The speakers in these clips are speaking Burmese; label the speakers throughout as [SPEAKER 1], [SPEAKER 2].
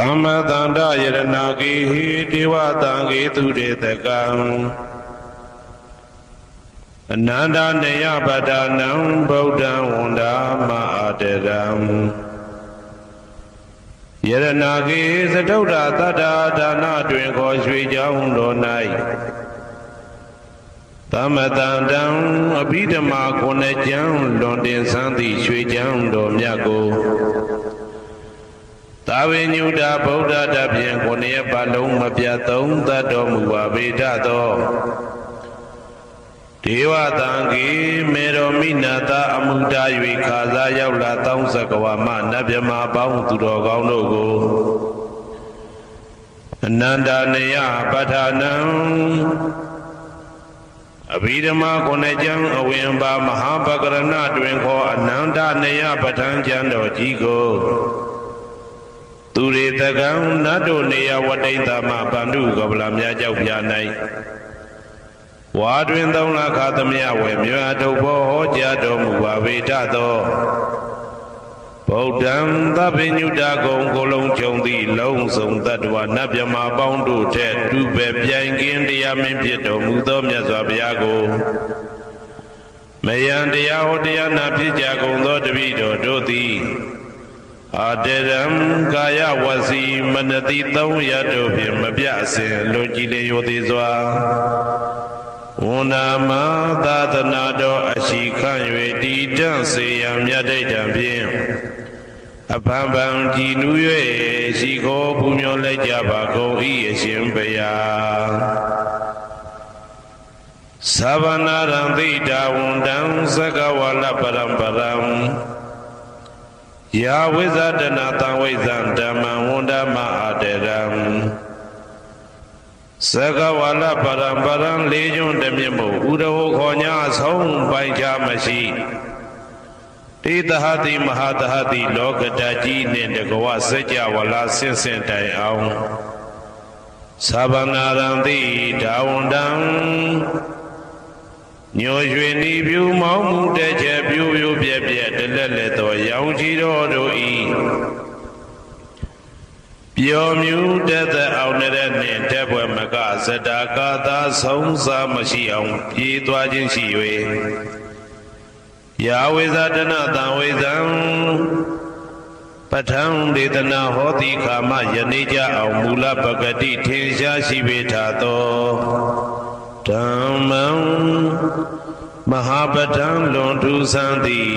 [SPEAKER 1] သမ္မတန္တယရဏကိဟိဒေဝတံကေသူတေတကံအနန္တနေယပဒနံဗုဒ္ဓံဝန္ဒာမအာတရံယရဏကိသတုဒ္ဓတတ္တာဒါနတွင်ခေါ်ရွှေကြောင်းတော်၌သမ္မတန္တံအဘိဓမ္မာခုနှစ်ကျမ်းလွန်တင်ဆန်းသည့်ရွှေကြောင်းတော်မြတ်ကိုသာဝေညုတာဗုဒ္ဓတဖြင့်ခုနှစ်ရက်ပတ်လုံးမပြတ်သုံးသတ်တော်မူပါပေတတ်သောဒေဝတံကေမေတော်မိနာတာအမှုတာ၍ခါစားရောက်လာတောင်းစကဝါမနတ်မြမာပေါင်းသူတော်ကောင်းတို့ကိုအနန္တနေယပဋ္ဌာနံအဘိဓမ္မာခုနှစ်ကျမ်းအဝင်ပါမဟာပကရဏတွင်ခေါ်အနန္တနေယပဋ္ဌာန်းကျမ်းတော်ကြီးကိုသူရေတကံနတ်တို့နေယဝတိတမဗန္ဓုကပလာများကြောက်ပြ၌ဝါတွင်သုံးလခါသမယဝေမြတ်ထုတ်ဘောဟောကြားတော်မူပါပေတတ်သောဗုဒ္ဓံသဗ္ဗညုတကုံကိုလုံးခြုံသည့်လုံးစုံတတ္တဝနတ်မြမာပေါင်းတို့ထက်တူပဲပြိုင်ကင်းတရားမင်းဖြစ်တော်မူသောမြတ်စွာဘုရားကိုမယံတရားဟောတရားနာဖြစ်ကြကုန်သောတပည့်တော်တို့သည်အာတရံကာယဝစီမနတိသုံးရတို့ဖြင့်မပြအစဉ်လွန်ကြည်လျောသေးစွာဝန္ဒာမသာသနာတော်အရှိခန့်၍တည်တံ့စေရန်မြတ်ဒိဋ္ဌံဖြင့်အဖန်ဖန်ကြည်နူး၍ရှိခိုးပူမျောလိုက်ကြပါကုန်၏အရှင်ဘုရားသဗ္ဗနာရံသိတာဝန္တံသကဝါလပရံပရံယာဝိဇာတနာတံဝိဇံဓမ္မံဝန္ဒမအာတရံသကဝါလပရံပရံလေးကျွန်းတမြင့်မို့ဥဒဟောခေါ်ညာဆုံးပိုင်ချမရှိတေတဟတိမဟာတဟတိလောကတကြီးနှင့်တကဝစัจ java လာဆင့်ဆင့်တိုင်အောင်သဗ္ဗနာရံတိဒါဝန္တံညိုရွှေနီပြူမောင်းမှုတဲ့ချက်ပြူပြူပြက်ပြက်တလက်လက်သောရောင်ချီတော်တို့ဤပျော်မြူတဲ့သက်အောင်တဲ့နှင့်တဲ့ဘွယ်မကဇတာကာသာဆုံးစားမရှိအောင်ပြေးသွားခြင်းရှိ၍ယာဝိဇာတနာတံဝိဇံပဋ္ဌံဒေသနာဟောတိခာမယနေ့ကြအောင်မူလပဂတိထင်ရှားရှိပေထာသောဓမ္မံမဟာပဋ္ဌံလွန်ထူးဆန်းသည်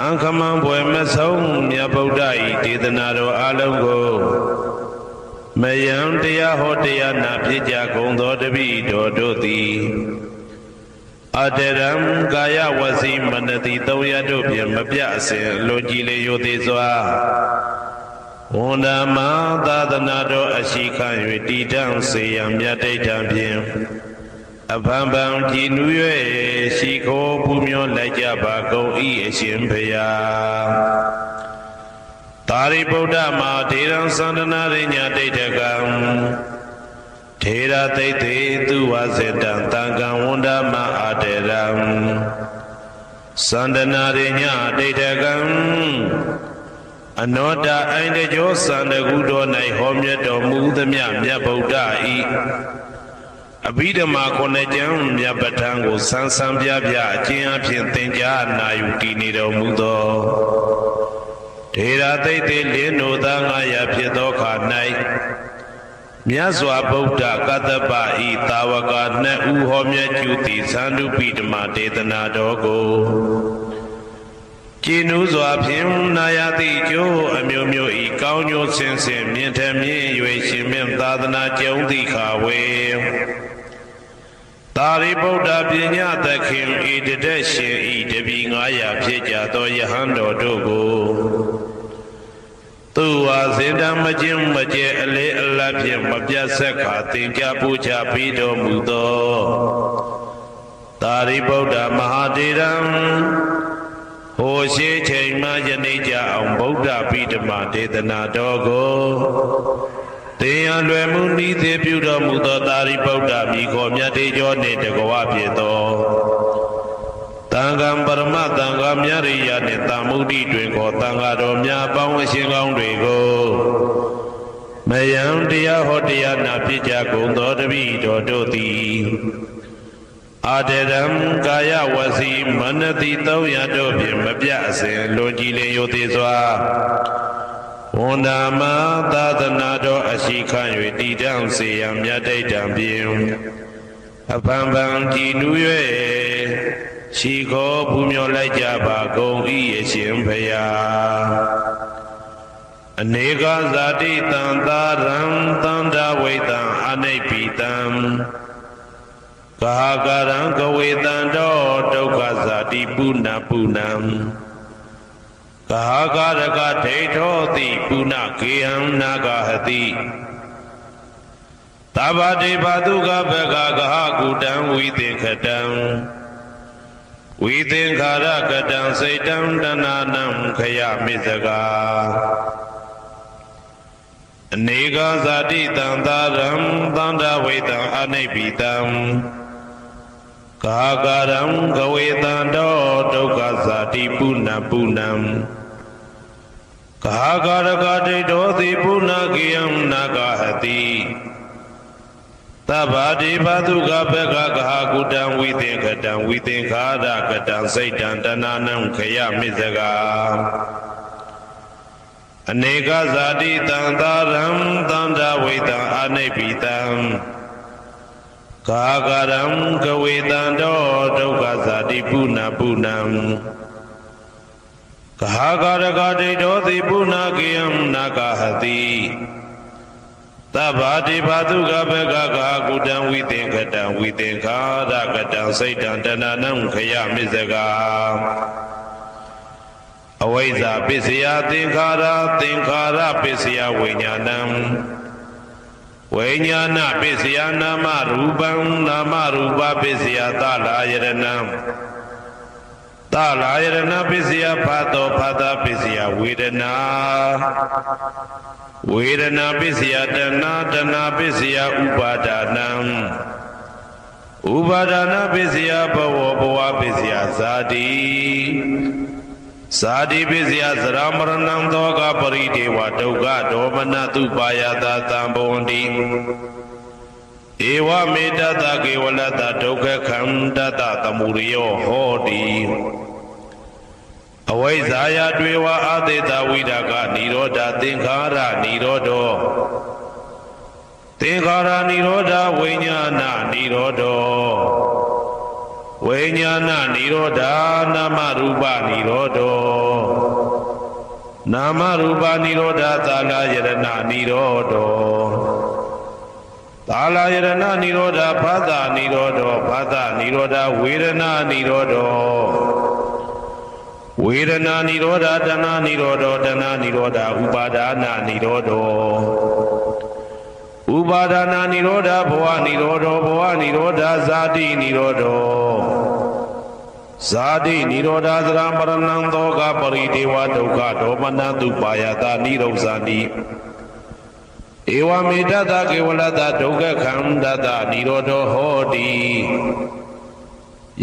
[SPEAKER 1] အံခမံဘွယ်မဆုံးမြတ်ဗုဒ္ဓ၏ဒေသနာတော်အလုံးကိုမယံတရားဟောတရားနာဖြစ်ကြကုန်သောတပည့်တော်တို့သည်အတရံကာယဝစီမနတိသုံးရတို့ဖြင့်မပြအစဉ်လွန်ကြည်လျောသေးစွာဝန္ဒာမသာသနာတော်အရှိခန့်၍တည်တံ့စေရန်မြတ်ဒိဋ္ဌံဖြင့်အဖန်ဖန်ကြည်နူး၍ရှိခိုးပူမျောလိုက်ကြပါကုန်၏အရှင်ဘုရားသာရိပုတ္တမထေရံသန္တနာရိညာဒိဋ္ဌကံထေရသိတ္တိသူဝစေတံတံကံဝန္ဒမအာတရံသန္တနာရိညာဒိဋ္ဌကံအနောတအိုင်တကျော်သန္တကုတော်၌ဟောမြတ်တော်မူသမျှမြတ်ဗုဒ္ဓဤအဘိဓမ္မာခုနှစ်ကျမ်းမြတ်ပဋ္ဌာန်းကိုဆန်းဆန်းပြပြအကျဉ်းအဖြစ်သင်ကြားနာယူတည်နေတော်မူသောထေရသိတ္တိလင်းတို့သား900ဖြစ်သောခါ၌မြတ်စွာဘုရားကတ္တပဤတာဝက2ဦးဟောမြတ်ကျူသည်သန္တုပိဓမ္မာဒေသနာတော်ကိုကျင်းဥစွာဖြင့်နာယတိကျိုးအမျိုးမျိုးဤကောင်းကျိုးဆင်းဆင်းမြင့်ထမြင့်၍ရှင်မြတ်သာသနာကျုံသည့်ခါဝေသာရိပုတ္တပညာသခင်ဤတတက်ရှင်ဤတပည့်900ဖြစ်ကြသောယဟန်တော်တို့ကိုသူဝါစေတံမကျင်းမကျဲအလေးအလတ်ဖြင့်မပြတ်ဆက်ခါသင်ကြားပူချပြီးတော်မူသောသာရိပုတ္တမဟာတေရံဟိုရှိချိန်မှယနေ့ကြအောင်ဗုဒ္ဓပိဓမ္မာဒေသနာတော်ကိုသင်ရလွယ်မှုဤသေးပြုတော်မူသောသာရိပုတ္တမိခေါ်မြတ်တေကျော်နှင့်တကဝဖြစ်သော တန်ခါပရမတန်ခါမြရိယနှင့်တမ္မုဒ္ဒိတွင်ခေါ်တန်ခါတော်များပေါင်းအရှင်ကောင်းတွေကိုမယံတရားဟောတရားနာဖြစ်ကြကုန်သောတပည့်တော်တို့သည်အာတရံကာယဝစီမနတိ300တို့ဖြင့်မပြအစဉ်လွန်ကြည်လင်ယုသေးစွာဝန္ဒာမသာသနာတော်အရှိခံ၍တည်တံ့စေရန်မြတ်တိတ်တံဖြင့်အဖန်ဖန်ကြည်နူး၍ရှိခေါ်ပူမြော်လိုက်ကြပါကုန်၏အရှင်ဘုရားအနေကဇာတိတံသာရံသန္တာဝိတံအနိဗ္ဗိတံကာကရံကဝေတံတောဒုက္ခဇာတိပုဏ္ဏပုဏ္ဏံကာကရကဒိဋ္ဌောတိပုဏ္ဏကေယံနာဂဟတိသဗ္ဗတေဘသုကဘဂဂဟကုတံဝိသင်္ခတံဝိသင်္ခာရကတံစိတ်တံတဏနံခယမိစကာအနေကဇာတိတံသာရံသန္တာဝိတံအနိဗ္ဗိတံကာကရံကဝေတံတောဒုက္ခဇာတိပုဏ္ဏပုဏ္ဏံကာကရကဒိဋ္ဌောတိပုဏ္ဏကေယံနာဂဟတိသဗ္ဗတိဘသုကဘဂဂဟကုတံဝိသင်္ခတံဝိသင်္ခာရကတံစိတ်တံတဏနံခယမိစကာအနေကဇာတိတံသာရံသန္တာဝိတံအနိဗ္ဗိတံကာကရံကဝေတံတောဒုက္ခဇာတိပုဏ္ဏပုဏ္ဏံကာကရကဒိဋ္ဌောတိပုဏ္ဏကေယံနာဂဟတိသဗ္ဗတိဘသုကဘဂဂဟကုတံဝိသင်္ခတံဝိသင်္ခာရကတံစိတ်တံတဏနံခယမိစကာအဝိဇ္ဇာပစ္စယသင်္ခါရသင်္ခါရပစ္စယဝိညာဏံဝိညာဏပစ္စယနာမရူပံနာမရူပပစ္စယသလာယရဏံသလာယရဏပစ္စယဖတ်တော်ဖတ်တာပစ္စယဝေဒနာဝေဒနာပစ္စယတဏတဏပစ္စယဥပါဒနာဥပါဒနာပစ္စယဘဝဘဝပစ္စယဇာတိဇာတိပစ္စယသရမရဏံသောကပရိဒေဝဒုက္ခဒေါမနတုပါယတာသံဘဝန္တိဧဝမေတ္တကေဝလတဒုက္ခခန္တတသမုရိယောဟောတိအဝိဇ္ဇာယတွေဝအာသေတဝိဒါကနိရောဓသင်္ခါရနိရောဓောသင်္ခါရနိရောဓဝိညာဏနိရောဓောဝိညာဏနိရောဓနာမရူပနိရောဓောနာမရူပနိရောဓသာလယရဏနိရောဓောသာလယရဏနိရောဓဘာသာနိရောဓောဘာသာနိရောဓဝေဒနာနိရောဓောဝေဒနာနိရောဓတဏနိရောဓတဏနိရောဓဥပါဒနာနိရောဓောဥပါဒနာနိရောဓဘဝနိရောဓဘဝနိရောဓဇာတိနိရောဓဇာတိနိရောဓသရမရဏံသောကပရိဒေဝဒုက္ခဒေါမနတုပါယတာနိရောဇာတိဧဝမေတ္တကေဝလတဒုက္ခခန္တတနိရောဓဟောတိ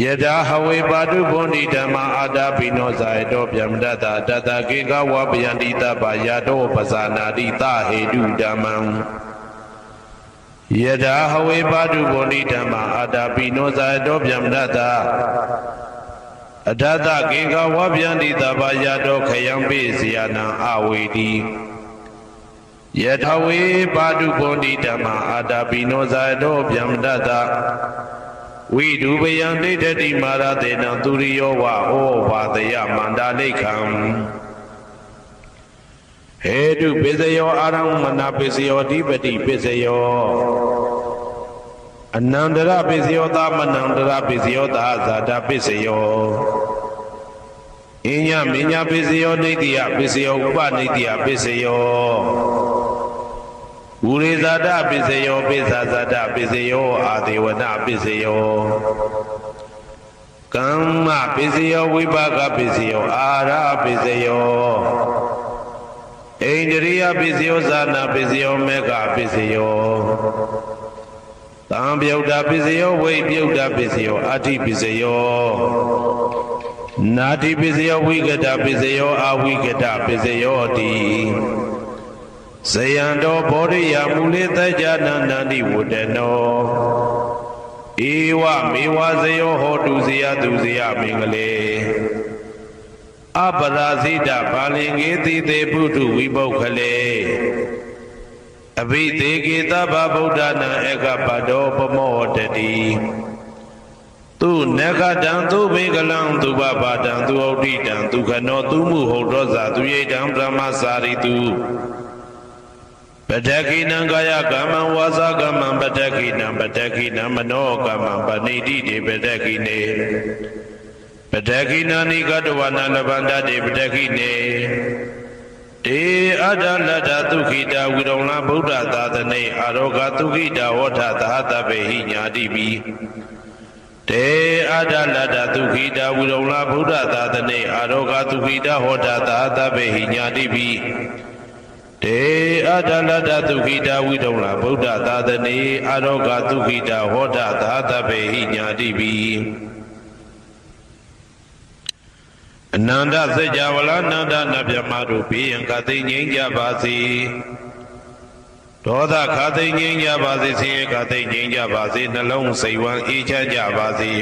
[SPEAKER 1] ယထာဟဝေပါတုဗုန်တိဓမ္မာအာတာပိနောဇာယတောဗျမတတတတကေကဝပယန္တိတပယတောပဇာနာတိသဟေတုဓမ္မံယထာဟဝေပါတုဗုန်တိဓမ္မာအာတာပိနောဇာယတောဗျမတတအထတကေကဝပယန္တိတပယတောခယံပိစီယနံအဝေတိယထာဝေပါတုဗုန်တိဓမ္မာအာတာပိနောဇာယတောဗျမတတဝိဒုပယံဒိဋ္ဌတိမာရတေနံသူရိယောဝဩဝါဒယမန္တာလိခံဟေတုပိစယောအာရမဏပိစယောဓိပတိပိစယောအနန္တရပိစယောသမနန္တရပိစယောသာဇာတပိစယောအညမညပိစယောနေတိယပိစယောဥပနေတိယပိစယောဝိရိဇာတပိစယောပိဇာဇာတပိစယောအာဒေဝနာပိစယောကမ္မပိစယောဝိပါကပိစယောအာရပိစယောဣန္ဒြိယပိစယောဇာနာပိစယောမေဃပိစယော တံပြုတ်တာပစ္စယောဝိပြုတ်တာပစ္စယောအာတိပစ္စယောနာတိပစ္စယောဝိကတပစ္စယောအဝိကတပစ္စယောတိဇယံတော်ဘောရိယမူလေတကြနန္တန္တိဝတ္တနောဧဝမေဝဇယောဟောတုဇယသူဇယမင်္ဂလေအပရာဇိတဘာလင်္ကေတိတေပုထုဝိပုခ္ခလေအဘိသေကေတဗ္ဗဗုဒ္ဓနာဧကပတောပမောတတိသူနဂတံသူဘေကလံသူဘဘာတံသူဩဋ္ဌိတံသူခနောသူမှုဟုတ်တော်သာသူယေတံပရမစာရိတုပတ္တခိနံကာယကမ္မံဝါစာကမ္မံပတ္တခိနံပတ္တခိနံမနောကမ္မံပဏိတိတေပတ္တခိနေပတ္တခိနာနိကတဝနာလဗန္တတေပတ္တခိနေတေအတ္တလတ္တသုခိတာဝိရုံလဗုဒ္ဓသာသနေအာရောဂသုခိတာဝဋ္ဌသာတပေဟိညာတိပိတေအတ္တလတ္တသုခိတာဝိရုံလဗုဒ္ဓသာသနေအာရောဂသုခိတာဟောတာသာတပေဟိညာတိပိတေအတ္တလတ္တသုခိတာဝိရုံလဗုဒ္ဓသာသနေအာရောဂသုခိတာဟောတာသာတပေဟိညာတိပိအနန္တစัจ java လာနန္ဒနဗျမတို့ဘေးရန်ခသိငြိမ်းကြပါစေဒေါသခသိငြိမ်းကြပါစေဆင်းရဲခသိငြိမ်းကြပါစေနှလုံးစိတ်ဝမ်းအေးချမ်းကြပါစေ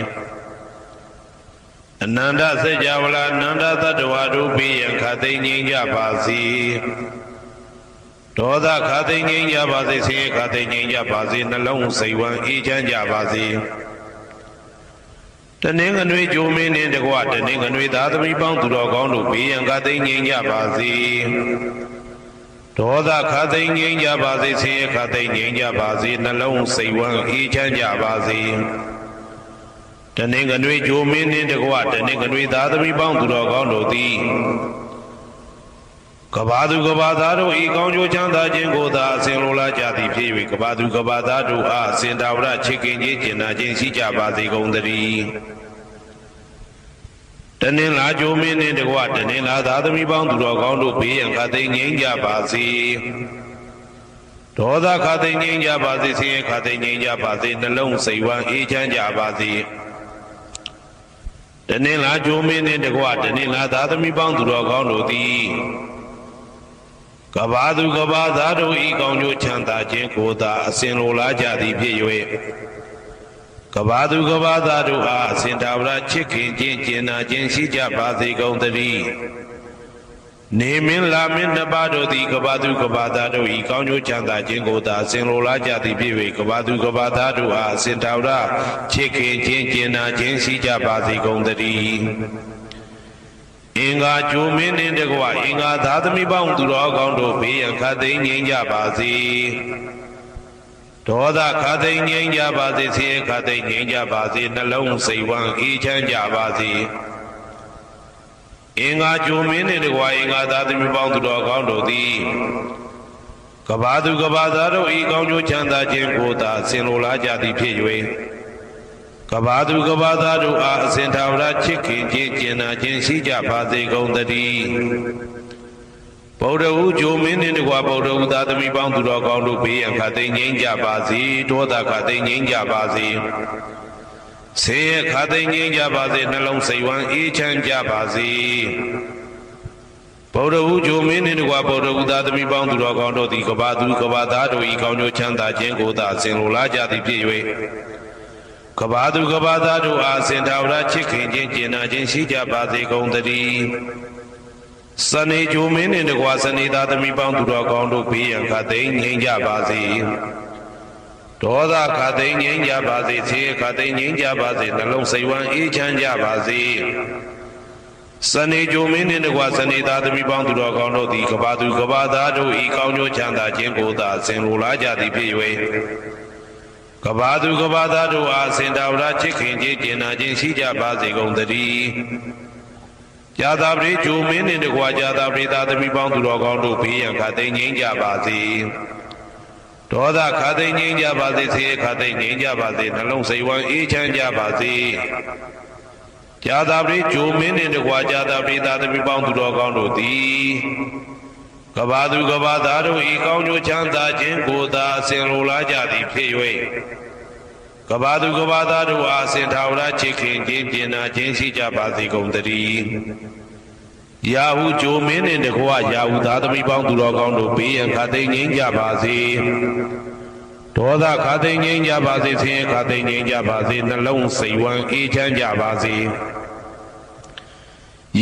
[SPEAKER 1] အနန္တစัจ java လာနန္ဒသတ္တဝါတို့ဘေးရန်ခသိငြိမ်းကြပါစေဒေါသခသိငြိမ်းကြပါစေဆင်းရဲခသိငြိမ်းကြပါစေနှလုံးစိတ်ဝမ်းအေးချမ်းကြပါစေတနင်္ဂနွေဂျိုမင်းနှင့်တကွတနင်္ဂနွေသားသမီးပေါင်းသူတော်ကောင်းတို့ဘေးရန်ခသိငြိမ်းကြပါစေဒေါသခသိငြိမ်းကြပါစေဆင်းရဲခသိငြိမ်းကြပါစေနှလုံးစိတ်ဝမ်းအေးချမ်းကြပါစေတနင်္ဂနွေဂျိုမင်းနှင့်တကွတနင်္ဂနွေသားသမီးပေါင်းသူတော်ကောင်းတို့သည်ကဘာသူကဘာသားတို့ဤကောင်းကျိုးချမ်းသာခြင်းကိုသာအစဉ်လိုလားကြသည်ဖြစ်၍ကဘာသူကဘာသားတို့အားစင်တာဝရချစ်ခင်ခြင်းကျင်နာခြင်းရှိကြပါစေကုန်သတည်းတနင်္လာဂျိုမင်းနှင့်တကွတနင်္လာသားသမီးပေါင်းသူတော်ကောင်းတို့ဘေးရန်ခသိငြိမ်းကြပါစေဒေါသခသိငြိမ်းကြပါစေဆင်းရဲခသိငြိမ်းကြပါစေနှလုံးစိတ်ဝမ်းအေးချမ်းကြပါစေတနင်္လာဂျိုမင်းနှင့်တကွတနင်္လာသားသမီးပေါင်းသူတော်ကောင်းတို့သည်ကဘာသူကဘာသားတို့ဤကောင်းကျိုးချမ်းသာခြင်းကိုသာအစဉ်လိုလားကြသည်ဖြစ်၍ကဘာသူကဘာသားတို့အားအစဉ်တာဝရချစ်ခင်ခြင်းကျင်နာခြင်းရှိကြပါစေကုန်သတည်းနေမင်းလာမင်းနှစ်ပါးတို့သည်ကဘာသူကဘာသားတို့ဤကောင်းကျိုးချမ်းသာခြင်းကိုသာအစဉ်လိုလားကြသည်ဖြစ်၍ကဘာသူကဘာသားတို့အားအစဉ်တာဝရချစ်ခင်ခြင်းကျင်နာခြင်းရှိကြပါစေကုန်သတည်းအင်္ဂါဂျိုမင်းနှင့်တကွအင်္ဂါသားသမီးပေါင်းသူတော်ကောင်းတို့ဘေးရန်ခသိငြိမ်းကြပါစေဒေါသခသိငြိမ်းကြပါစေဆင်းရဲခသိငြိမ်းကြပါစေနှလုံးစိတ်ဝမ်းအေးချမ်းကြပါစေအင်္ဂါဂျိုမင်းနှင့်တကွအင်္ဂါသားသမီးပေါင်းသူတော်ကောင်းတို့သည်ကဘာသူကဘာသားတို့ဤကောင်းကျိုးချမ်းသာခြင်းကိုသာဆင်လိုလားကြသည်ဖြစ်၍ကဘာသူကဘာသားတို့အားအစဉ်ထာဝရချစ်ခင်ခြင်းကျင်နာခြင်းရှိကြပါစေကုန်သတည်းဗုဒ္ဓဟူဂျိုမင်းနှင့်တကွဗုဒ္ဓဟူသားသမီးပေါင်းသူတော်ကောင်းတို့ဘေးရန်ခသိငြိမ်းကြပါစေဒေါသခသိငြိမ်းကြပါစေဆေးရခသိငြိမ်းကြပါစေနှလုံးစိတ်ဝမ်းအေးချမ်းကြပါစေဗုဒ္ဓဟူဂျိုမင်းနှင့်တကွဗုဒ္ဓဟူသားသမီးပေါင်းသူတော်ကောင်းတို့သည်ကဘာသူကဘာသားတို့ဤကောင်းကျိုးချမ်းသာခြင်းကိုသာအစဉ်လိုလားကြသည်ဖြစ်၍ကဘာသူကဘာသားတို့အားစင်တာဝရချစ်ခင်ခြင်းကျင်နာခြင်းရှိကြပါစေကုန်သတည်းစနေဂျိုမင်းနှင့်တကွစနေသားသမီးပေါင်းသူတော်ကောင်းတို့ဘေးရန်ခသိငြိမ်းကြပါစေဒေါသခသိငြိမ်းကြပါစေဆင်းရဲခသိငြိမ်းကြပါစေနှလုံးစိတ်ဝမ်းအေးချမ်းကြပါစေစနေဂျိုမင်းနှင့်တကွစနေသားသမီးပေါင်းသူတော်ကောင်းတို့သည်ကဘာသူကဘာသားတို့ဤကောင်းကျိုးချမ်းသာခြင်းကိုသာဆင်လိုလားကြသည်ဖြစ်၍ကဘာသူကဘာသားတို့အားစင်တာဝရချစ်ခင်ခြင်းကျင်နာခြင်းရှိကြပါစေကုန်သတည်းဇာတာပရိဂျိုမင်းနှင့်တကွာဇာတာပရိသားသမီးပေါင်းသူတော်ကောင်းတို့ဘေးရန်ခသိငြိမ်းကြပါစေဒေါသခသိငြိမ်းကြပါစေဆင်းရဲခသိငြိမ်းကြပါစေနှလုံးစိတ်ဝမ်းအေးချမ်းကြပါစေဇာတာပရိဂျိုမင်းနှင့်တကွာဇာတာပရိသားသမီးပေါင်းသူတော်ကောင်းတို့သည်ကဘာသူကဘာသားတို့ဤကောင်းကျိုးချမ်းသာခြင်းကိုသာအစဉ်လိုလားကြသည်ဖြစ်၍ ကဘာသူကဘာသားတို့အားအစဉ်ထာဝရချစ်ခင်ခြင်းပြင်နာခြင်းရှိကြပါစေကုန်သတည်းရာဟုဂျိုမင်းနှင့်တကွရာဟုသားသမီးပေါင်းသူတော်ကောင်းတို့ဘေးရန်ခါသိမ်းငြိမ်းကြပါစေဒေါသခါသိမ်းငြိမ်းကြပါစေဆင်းရဲခါသိမ်းငြိမ်းကြပါစေနှလုံးစိတ်ဝမ်းအေးချမ်းကြပါစေ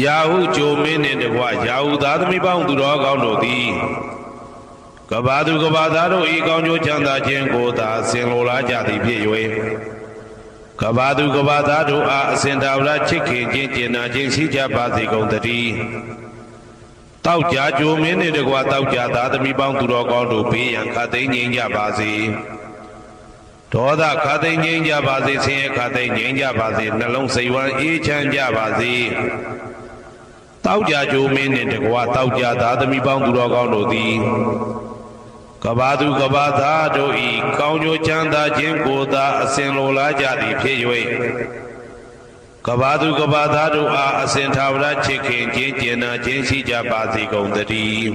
[SPEAKER 1] ရာဟုဂျိုမင်းနှင့်တကွရာဟုသားသမီးပေါင်းသူတော်ကောင်းတို့သည်ကဘာသူကဘာသားတို့ဤကောင်းကျိုးချမ်းသာခြင်းကိုသာဆင်လိုလားကြသည်ဖြစ်၍ကဘာသူကဘာသားတို့အားအစဉ်ထာဝရချစ်ခင်ခြင်းကျင်နာခြင်းရှိကြပါစေကုန်သတည်းတောက်ကြကြိုမင်းနှင့်တကွတောက်ကြသားသမီးပေါင်းသူတော်ကောင်းတို့ဘေးရန်ခါသိမ်းငြိမ်းကြပါစေဒေါသခါသိမ်းငြိမ်းကြပါစေဆင်းရဲခါသိမ်းငြိမ်းကြပါစေနှလုံးစိတ်ဝမ်းအေးချမ်းကြပါစေတောက်ကြကြိုမင်းနှင့်တကွတောက်ကြသားသမီးပေါင်းသူတော်ကောင်းတို့သည်ကဘာသူကဘာသားတို့ဤကောင်းကျိုးချမ်းသာခြင်းကိုသာအစဉ်လိုလားကြသည်ဖြစ်၍ကဘာသူကဘာသားတို့အားအစဉ်ထာဝရချစ်ခင်ခြင်းကျင်နာခြင်းရှိကြပါစေကုန်သတည်း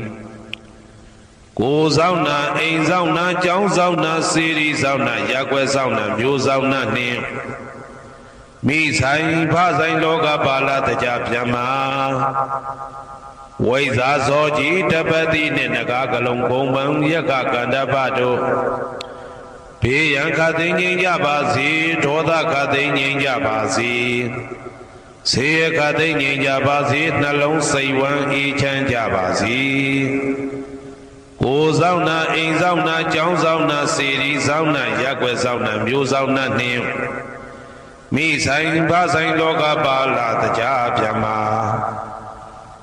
[SPEAKER 1] ကိုယ်ဆောင်နာအိမ်ဆောင်နာကျောင်းဆောင်နာစေရီဆောင်နာရက်ွယ်ဆောင်နာမျိုးဆောင်နာနှင့်မိဆိုင်ဖဆိုင်လောကပါဠတကြပြမဝိဇာဇောကြီးတပတိနှင့်နဂါကလုံးဘုံပံယက္ခကန္တပတို့ဘေးရန်ခသိမ်းငြိမ်းကြပါစေဒေါသခသိမ်းငြိမ်းကြပါစေဆေးရခသိမ်းငြိမ်းကြပါစေနှလုံးစိတ်ဝမ်းအေးချမ်းကြပါစေကိုယ်ဆောင်နာအိမ်ဆောင်နာကျောင်းဆောင်နာစေရီဆောင်နာရက်ွယ်ဆောင်နာမျိုးဆောင်နာနှင့်မိဆိုင်ဖဆိုင်လောကပါဠတကြပြမ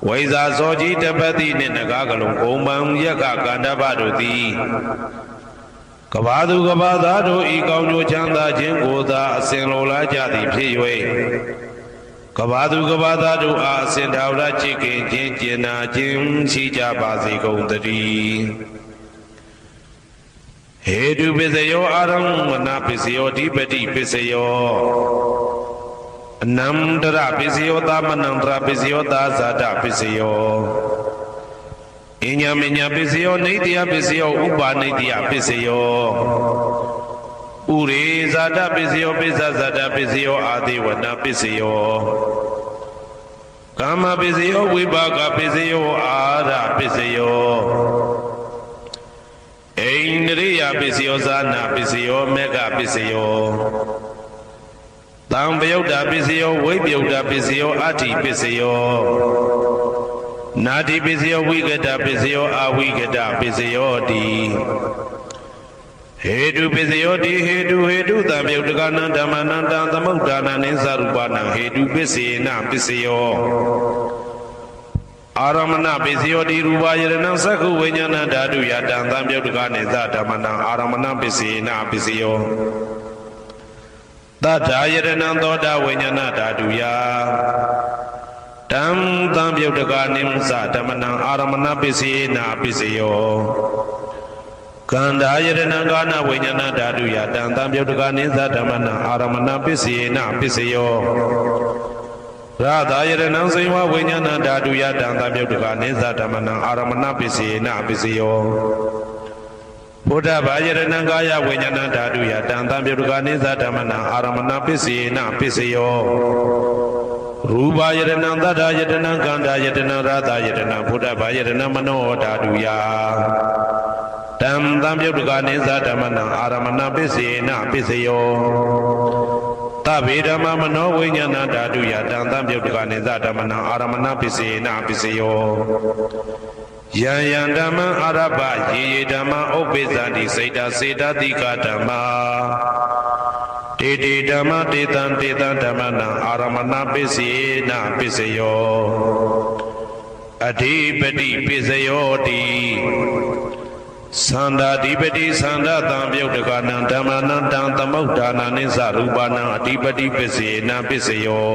[SPEAKER 1] ဝိဇာဇောကြီးတပတိနှင့်နဂါကလုံးဘုံပံယက္ခကန္တပတို့သည်ကဘာသူကဘာသားတို့ဤကောင်းကျိုးချမ်းသာခြင်းကိုသာအစဉ်လိုလားကြသည်ဖြစ်၍ကဘာသူကဘာသားတို့အားအစဉ်ထာဝရချစ်ခင်ခြင်းကျင်နာခြင်းရှိကြပါစေကုန်သတည်းဟေတုပစ္စယောအာရမဏပစ္စယောဓိပတိပစ္စယောအနန္တရပစ္စယောသမနန္တရပစ္စယောသာဇာတပစ္စယောအညမညပစ္စယောနေတ္တယပစ္စယောဥပါနေတ္တယပစ္စယောဥရေဇာတပစ္စယောပိစ္ဆဇာတပစ္စယောအာတိဝနပစ္စယောကာမပစ္စယောဝိပါကပစ္စယောအာရပစ္စယောအိန္ဒရိယပစ္စယောဇာနာပစ္စယောမေဃပစ္စယောတံပယုတ်တာပစ္စယောဝိပယုတ်တာပစ္စယောအဋ္ဌိပစ္စယောနာတိပစ္စယောဝိကတပစ္စယောအဝိကတပစ္စယောတိဟေတုပစ္စယောတိဟေတုတံပယုတ်တကနံဓမ္မနံတံသမုဒ္ဒါနံနိသရူပနံဟေတုပစ္စေနပစ္စယောအာရမဏပစ္စယောတိရူပယရဏံသက္ခုဝိညာဏဓာတုယတံသံပယုတ်တကနိသဓမ္မနံအာရမဏပစ္စေနပစ္စယောသတ္ထာယရဏံသောတာဝိညာဏဓာတုယတံသံပယုတ်တကနိသဓမ္မနံအာရမဏပစ္စေနပစ္စယောကန္ဓာယရဏံကာနဝိညာဏဓာတုယတံသံပယုတ်တကနိသဓမ္မနံအာရမဏပစ္စေနပစ္စယောရသာယရဏံစေဝဝိညာဏဓာတုယတံသံပယုတ်တကနိသဓမ္မနံအာရမဏပစ္စေနပစ္စယောဘုဒ္ဓဘာယရဏံကာယဝိညာဏဓာတုယတံသံပယုတ်တကနိသဓမ္မနံအာရမဏပစ္စေနပစ္စယောရူပယရဏံသတ္တယတနံကန္ဓာယတနံရသယတနံဘုဒ္ဓဘာယရဏံမနောဓာတုယတံသံပယုတ်တကနိသဓမ္မနံအာရမဏပစ္စေနပစ္စယောသဗ္ဗေဓမ္မမနောဝိညာဏဓာတုယတံသံပယုတ်တကနိသဓမ္မနံအာရမဏပစ္စေနပစ္စယောယံယံဓမ္မအာရပယေယေဓမ္မဥပ္ပိသတိစိတ်တစေတတိကဓမ္မတေတေဓမ္မတေတံဓမ္မနံအာရမဏပစ္စေနပစ္စယောအဓိပတိပစ္စယောတိသန္တာဓိပတိသန္တာတံပယုတ်တကနံဓမ္မနံတံသမုဒ္ဒါနနိသရူပနံအဓိပတိပစ္စေနပစ္စယော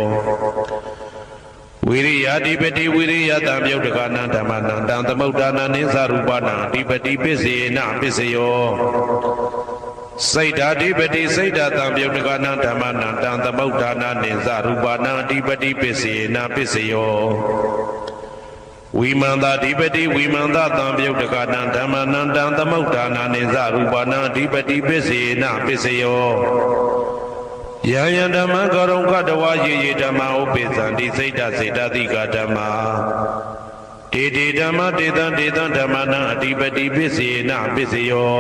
[SPEAKER 1] ဝိရိယဓိပတိဝိရိယတံပယုတ်တကနံဓမ္မနံတံသမုဒ္ဒါနနိသရူပနံအဓိပတိပစ္စေနပစ္စယောစိတ်ဓာဓိပတိစိတ်ဓာတံပယုတ်တကနံဓမ္မနံတံသမုဒ္ဒါနနိသရူပနံအဓိပတိပစ္စေနပစ္စယောဝိမန္တဓိပတိဝိမန္တတံပယုတ်တကနံဓမ္မနံတံသမုဒ္ဒါနနိသရူပနံအဓိပတိပစ္စေနပစ္စယော ယံယံဓမ္မကရုံကတဝယေယေဓမ္မဥပိသံတိစိတ်တစေတသိကဓမ္မတေတေဓမ္မတေတံတေတံဓမ္မနံအတိပတိပစ္စေနပစ္စယော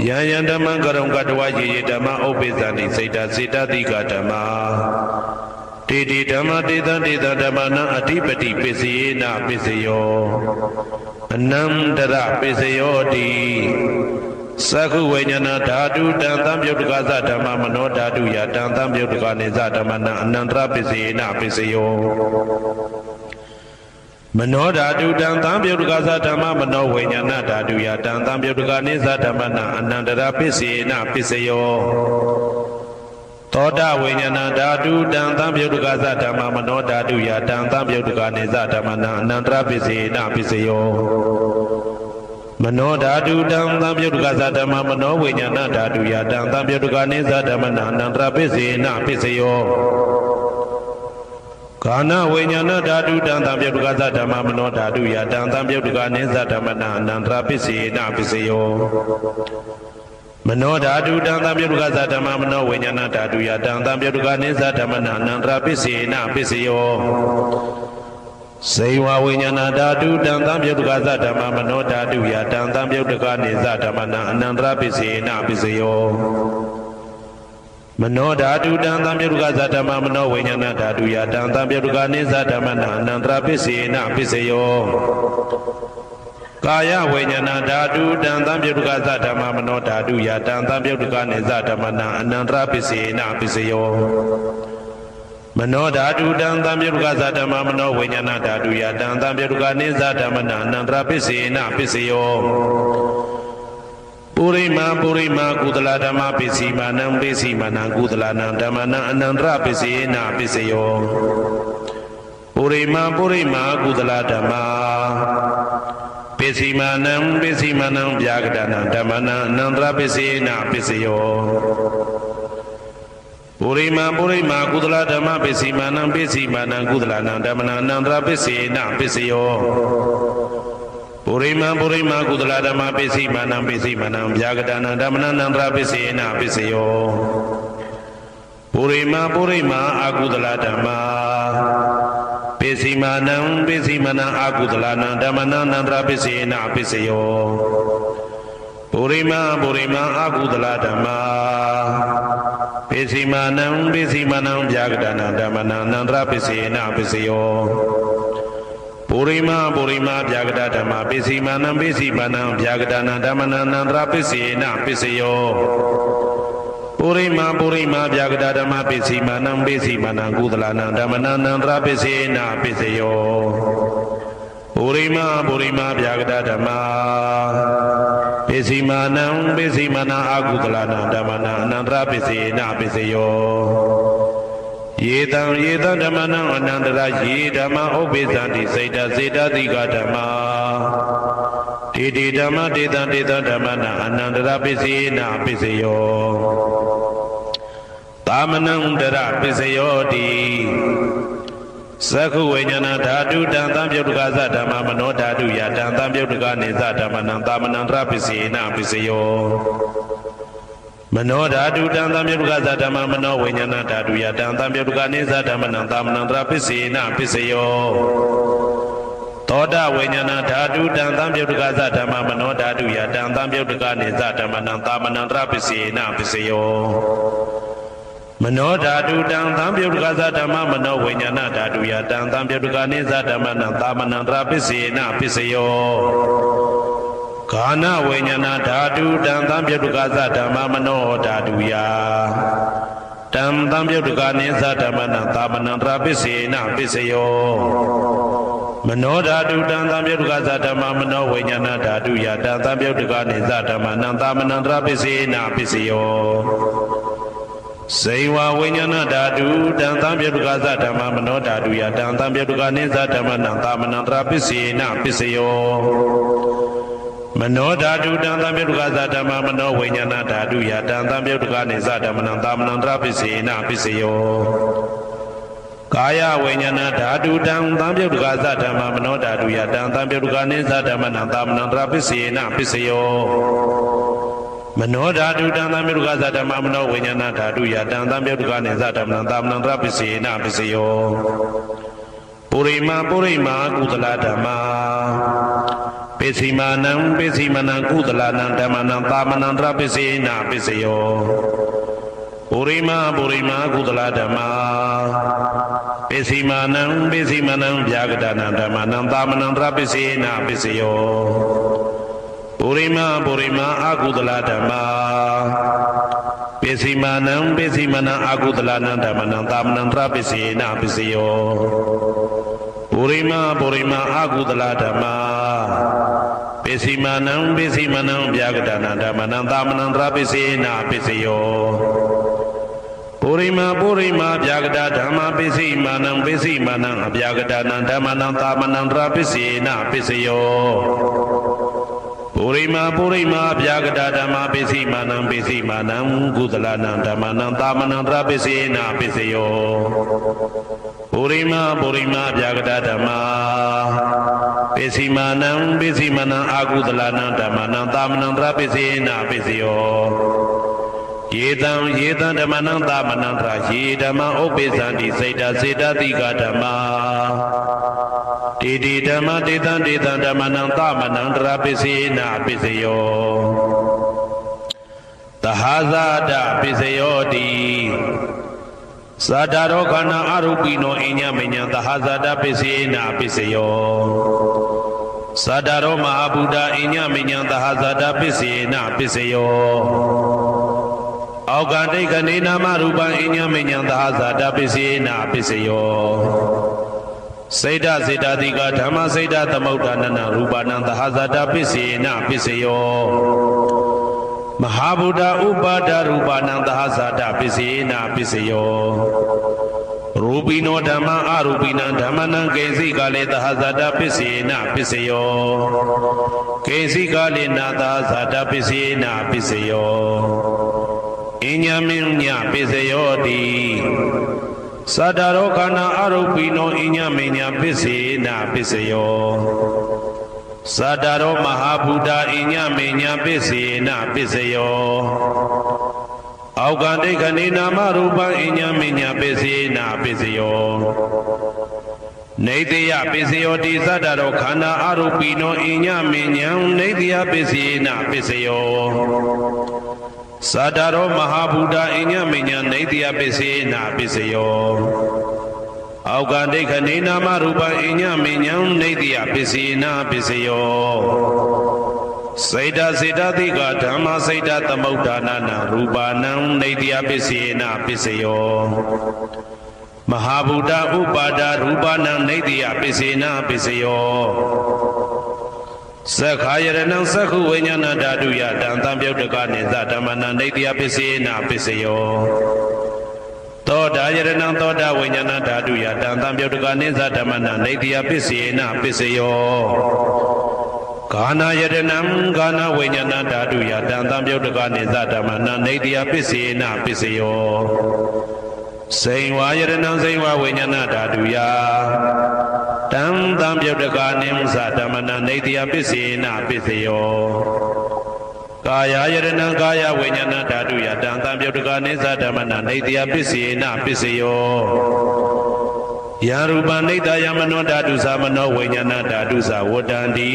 [SPEAKER 1] ယံယံဓမ္မကရုံကတဝယေယေဓမ္မဥပိသံတိစိတ်တစေတသိကဓမ္မတေတေဓမ္မတေတံတေတံဓမ္မနံအတိပတိပစ္စေနပစ္စယောအနန္တရပစ္စယောတိသက္ခုဝိညာဏဓာတုတံသံယုတ်တကသဓမ္မမနောဓာတုယတံသံယုတ်တကနေသဓမ္မနံအနန္တရပစ္စေနပစ္စယောမနောဓာတုတံသံယုတ်တကသဓမ္မမနောဝိညာဏဓာတုယတံသံယုတ်တကနေသဓမ္မနံအနန္တရပစ္စေနပစ္စယောသောတဝိညာဏဓာတုတံသံယုတ်တကသဓမ္မမနောဓာတုယတံသံယုတ်တကနေသဓမ္မနံအနန္တရပစ္စေနပစ္စယောမနောဓာတုတံသံယုတ်တကသဓမ္မမနောဝိညာဏဓာတုယတံသံယုတ်တကနေသဓမ္မနံအနန္တရပစ္စေနပစ္စယောကာနဝိညာဏဓာတုတံသံယုတ်တကသဓမ္မမနောဓာတုယတံသံယုတ်တကနေသဓမ္မနံအနန္တရပစ္စေနပစ္စယောမနောဓာတုတံသံယုတ်တကသဓမ္မမနောဝိညာဏဓာတုယတံသံယုတ်တကနေသဓမ္မနံအနန္တရပစ္စေနပစ္စယောစေဝဝိညာဏဓာတုတံသံယုတ်တကသဓမ္မမနောဓာတုယတံသံယုတ်တကနေသဓမ္မနံအနန္တရပစ္စေနပစ္စယောမနောဓာတုတံသံယုတ်တကသဓမ္မမနောဝိညာဏဓာတုယတံသံယုတ်တကနေသဓမ္မနံအနန္တရပစ္စေနပစ္စယောကာယဝိညာဏဓာတုတံသံယုတ်တကသဓမ္မမနောဓာတုယတံသံယုတ်တကနေသဓမ္မနံအနန္တရပစ္စေနပစ္စယောမနောဓာတုတံသံယုတ်တကသဓမ္မမနောဝိညာဏဓာတုယတံသံယုတ်တကနေသဓမ္မနံအနန္တရပစ္စေနပစ္စယောပုရိမာပုရိမာကုသလဓမ္မပစ္စည်းမာနံပစ္စည်းမာနံကုသလနံဓမ္မနံအနန္တရပစ္စေနပစ္စယောပုရိမာပုရိမာကုသလဓမ္မပစ္စည်းမာနံပစ္စည်းမာနံဗျာကတနံဓမ္မနံအနန္တရပစ္စေနပစ္စယောပုရိမာပုရိမာကုသလဓမ္မပစ္စည်းမာနံပစ္စည်းမာနံကုသလနံဓမ္မနံအနန္တရပစ္စေနပစ္စယောပုရိမာပုရိမာကုသလဓမ္မပစ္စည်းမာနံပစ္စည်းမာနံဗျာကတနံဓမ္မနံအနန္တရပစ္စေနပစ္စယောပုရိမာပုရိမာအကုသလဓမ္မပစ္စည်းမာနံပစ္စည်းမာနံအကုသလနံဓမ္မနံအနန္တရပစ္စေနပစ္စယောပုရိမာပုရိမာအကုသလဓမ္မပစ္စည်းမာနံပစ္စည်းမာနံဗျာကတနံဓမ္မနံအနန္တရပစ္စေနပစ္စယောပုရိမာပုရိမာဗျာကတဓမ္မပစ္စည်းမာနံပစ္စည်းမာနံဗျာကတနံဓမ္မနံအနန္တရပစ္စေနပစ္စယောပုရိမာပုရိမာဗျာကတဓမ္မပစ္စည်းမာနံပစ္စည်းမာနံကုသလနံဓမ္မနံအနန္တရပစ္စေနပစ္စယောပုရိမာပုရိမာဗျာကတဓမ္မပစ္စည်းမာနံပစ္စည်းမာနံအကုသလနံဓမ္မနံအနန္တရပစ္စေနပစ္စယောယေတံဓမ္မနံအနန္တရယေဓမ္မဥပိသန္တိစိတ်တစေတသိကဓမ္မတေတေဓမ္မတေတံတေတံဓမ္မနံအနန္တရပစ္စေနပစ္စယောသာမနံတရပစ္စယောတိသက္ခုဝိညာဏဓာတုတံသံယုတ်တကသဓမ္မမနောဓာတုယတံသံယုတ်တကနေသဓမ္မနံသာမနံတရပစ္စေနပစ္စယောမနောဓာတုတံသံယုတ်တကသဓမ္မမနောဝိညာဏဓာတုယတံသံယုတ်တကနေသဓမ္မနံသာမနံတရပစ္စေနပစ္စယောသောတဝိညာဏဓာတုတံသံယုတ်တကသဓမ္မမနောဓာတုယတံသံယုတ်တကနေသဓမ္မနံသာမနံတရပစ္စေနပစ္စယောမနောဓာတုတံသံယုတ်တကသဓမ္မမနောဝိညာဏဓာတုယတံသံယုတ်တကနေသဓမ္မနံသာမနံတရပစ္စေနပစ္စယောကာနဝိညာဏဓာတုတံသံယုတ်တကသဓမ္မမနောဓာတုယတံသံယုတ်တကနေသဓမ္မနံသာမနံတရပစ္စေနပစ္စယောမနောဓာတုတံသံယုတ်တကသဓမ္မမနောဝိညာဏဓာတုယတံသံယုတ်တကနေသဓမ္မနံသာမနံတရပစ္စေနပစ္စယောစေဝဝိညာဏဓာတုတံသံယုတ်တကသဓမ္မမနောဓာတုယတံသံယုတ်တကနေသဓမ္မနံသာမနံတရပစ္စေနပစ္စယောမနောဓာတုတံသံယုတ်တကသဓမ္မမနောဝိညာဏဓာတုယတံသံယုတ်တကနေသဓမ္မနံသာမနံတရပစ္စေနပစ္စယောကာယဝိညာဏဓာတုတံသံယုတ်တကသဓမ္မမနောဓာတုယတံသံယုတ်တကနေသဓမ္မနံသာမနံတရပစ္စေနပစ္စယော Mano dhatu tanda miruga satama mano vinyana dhatu ya tanda miruga nesa tamna tamna trapisi na pisiyo Purima kudala dhamma Pisimanam kudala nandamana tamana trapisi na pisiyo Purima kudala dhamma Pisimanam vyagdana tamana tamana trapisi na pisiyo Purima akudala dhamma Pesimanam akudala nandamana tamana trapisi na pisiyo Purima akudala dhamma Pesimanam vyagdana tamana tamana trapisi na pisiyo Purima vyagda dhamma Pesimanam vyagdana tamana tamana trapisi na pisiyo Purima vyagda dhamma Pesimanam kudala nandamana tamana trapisi na pisiyo Purima vyagda dhamma Pesimanam akudala nandamana tamana trapisi na pisiyo Yetam dhammanam tamana trahi dhamma opesanti seda tika dhamma Didi dhamma detan dhammanam tamanam trapisi na pisiyo Tahazada pisiyo di Sadaro kana arupino inya menya tahazada pisi na pisiyo Sadaro mahabuddha inya menya tahazada pisi na pisiyo Augandai kanina marupa inya menya tahazada pisi na pisiyo Seda tika dhamma seda tamaudanana rupanam tahazada pisi na pisiyo Mahabuddha upada rupanam tahazada pisi na pisiyo Rupino dhamma arupina dhammanam kesi kale tahazada pisi na pisiyo Kesi kale na tahazada pisi na pisiyo Inya minya pisiyo di Sadaro kana arupino inya minya pisi na pisiyo Sadaro mahabuddha inya minya pisi na pisiyo Augandai kanina marupa inya minya pisi na pisiyo Naitiya pisiyo di sadaro kana arupino inya minya naitiya pisi na pisiyo Sadaro mahabuddha inya minya naitiya pisi na pisiyo Augandai kanina marupa inya minya naitiya pisi na pisiyo Seda tika dhamma seda tamaudanana rupanam naitiya pisi na pisiyo Mahabuddha upada rupanam naitiya pisi na pisiyo Sakhayaranam sakhu vinyana dhatu ya tantam vyauddaka nesa dhammana naitiya pisi na pisiyo Toda yaranam toda vinyana dhatu ya tantam vyauddaka nesa dhammana naitiya pisi na pisiyo Kana yaranam kana vinyana dhatu ya tantam vyauddaka nesa dhammana naitiya pisi na pisiyo Sainwa yaranam sainwa vinyana dhatu ya Tantam vyauddaka nesa dhammana naitiya pisi na pisiyo Kaya yaranam kaya vinyana dhatu ya tantam vyauddaka nesa dhammana naitiya pisi na pisiyo Yarupa naitaya mano dhatu sa mano vinyana dhatu sa vodanti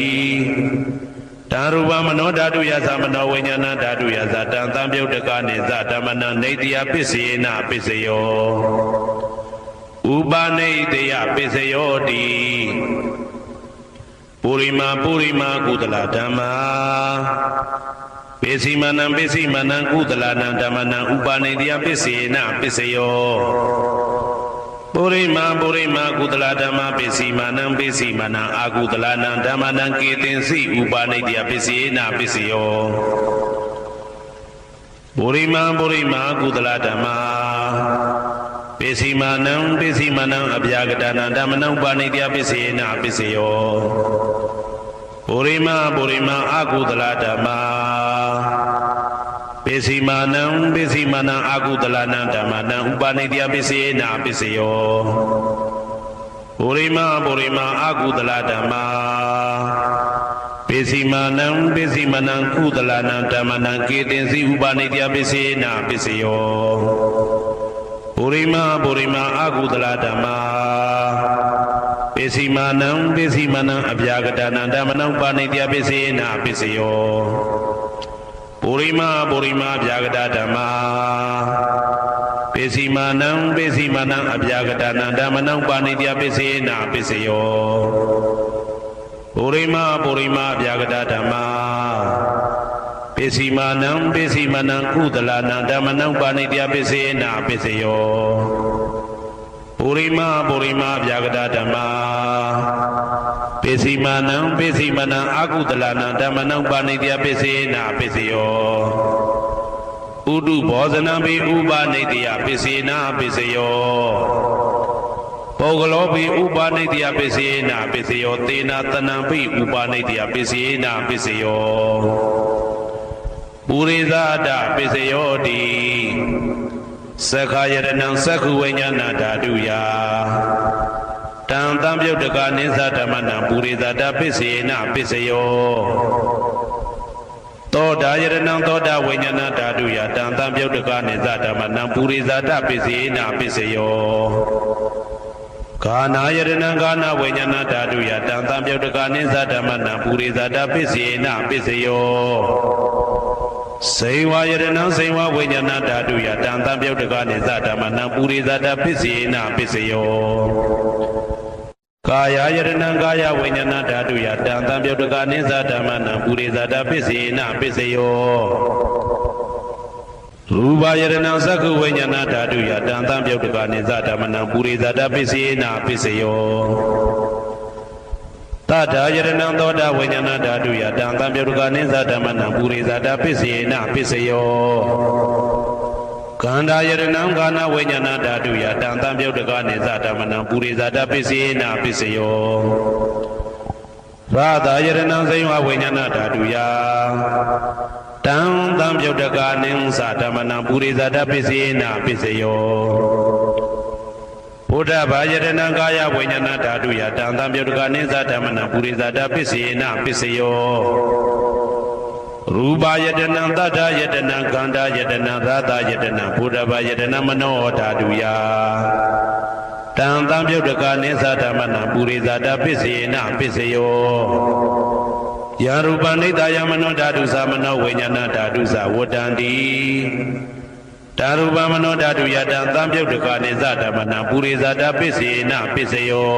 [SPEAKER 1] Tarupa mano dhatu ya sa mano vinyana dhatu ya sa tantam vyauddaka nesa dhammana naitiya pisi na pisiyo Upaneitiya pisiyo di Purima kudala dhamma Pesimanam kudala nandamana upaneitiya pisi na pisiyo Purima kudala dhamma Pesimanam akudala nandamana ketensi upaneitiya pisi na pisiyo Purima kudala dhamma Pesimanam abhyagdana dhammanam upaneitiya pisi na pisiyo Purima akudala dhamma Pesimanam akudala nandamana upaneitiya pisi na pisiyo Purima akudala dhamma ပိစီမာနံပိစီမနံကုသလနံဓမ္မနံကေတင်စီဥပါနိတယပိစေနာပိစယောပုရိမအကုသလဓမ္မာပိစီမာနံပိစီမနံအဗျာကတနံဓမ္မနံပါနိတယပိစေနာပိစယောပုရိမအဗျာကတဓမ္မာပိစီမာနံပိစီမနံအဗျာကတနံဓမ္မနံပါနိတယပိစေနာပိစယောပုရိမဗျာဂတဓမ္မာပိစီမာနံပိစီမနံကုသလနံဓမ္မနံပါဏိတယပိစေနာပိစယောပုရိမဗျာဂတဓမ္မာပိစီမာနံပိစီမနံအကုသလနံဓမ္မနံပါဏိတယပိစေနာပိစယောဥဒုဘောဇနံပိဥပါနိတယပိစေနာပိစယောပုဂ္ဂလောပိဥပါနိတယပိစေနာပိစယောသေနာတနံပိဥပါနိတယပိစေနာပိစယောပုရိသဒပိစယောတိသက္ခာယရဏံသက္ခုဝိညာဏဓာတုယတံတံပြုတ်တကနိသဓမ္မနံပုရိသဒပိစေနာပိစယောသောတာယရဏံသောတာဝိညာဏဓာတုယတံတံပြုတ်တကနိသဓမ္မနံပုရိသဒပိစေနာပိစယောကာနာယရဏံကာနာဝိညာဏဓာတုယတံတံပြုတ်တကနိသဓမ္မနံပုရိသဒပိစေနာပိစယောစေဝယရဏံစေဝဝိညာဏဓာတုယတံတံပြုတ်တကနိသဓမ္မနံပုရိသဒပိစေနာပိစယောကာယယရဏံကာယဝိညာဏဓာတုယတံတံပြုတ်တကနိသဓမ္မနံပုရိသဒပိစေနာပိစယောရူပယရဏံသက္ခုဝိညာဏဓာတုယတံတံပြုတ်တကနိသဓမ္မနံပုရိသဒပိစေနာပိစယောတထာယရဏံသောတာဝိညာဏဓာတုယတံတံပြုတ်တကနိသဓမ္မနံပုရိသဒပိစေနာပိစယောကန္တာယရဏံကာနဝိညာဏဓာတုယတံတံပြုတ်တကနိသဓမ္မနံပုရိသဒပိစေနာပိစယောရာသယရဏံဇိဝဝိညာဏဓာတုယတံတံပြုတ်တကနိသဓမ္မနံပုရိသဒပိစေနာပိစယောဘုဒ္ဓဘာယရဏံကာယဝိညာဏဓာတုယတံတံပြုတ်တကနိသဓမ္မနံပုရိသဒပိစေနာပိစယောရူပယတနံတတ္ထယတနံကန္တာယတနံရာသယတနံဘုဒ္ဓဘာယတနံမနောဓာတုယတံတံပြုတ်တကနိသဓမ္မနံပုရိသဒပိစေနာပိစယောယာရူပနိတယမနောဓာတုသမနောဝိညာဏဓာတုသဝတ္တန္တိဓာရူပမနောဓာတုယတံတံပြုတ်တကနိသဓမ္မနံပုရိသဒပိစေနာပိစယော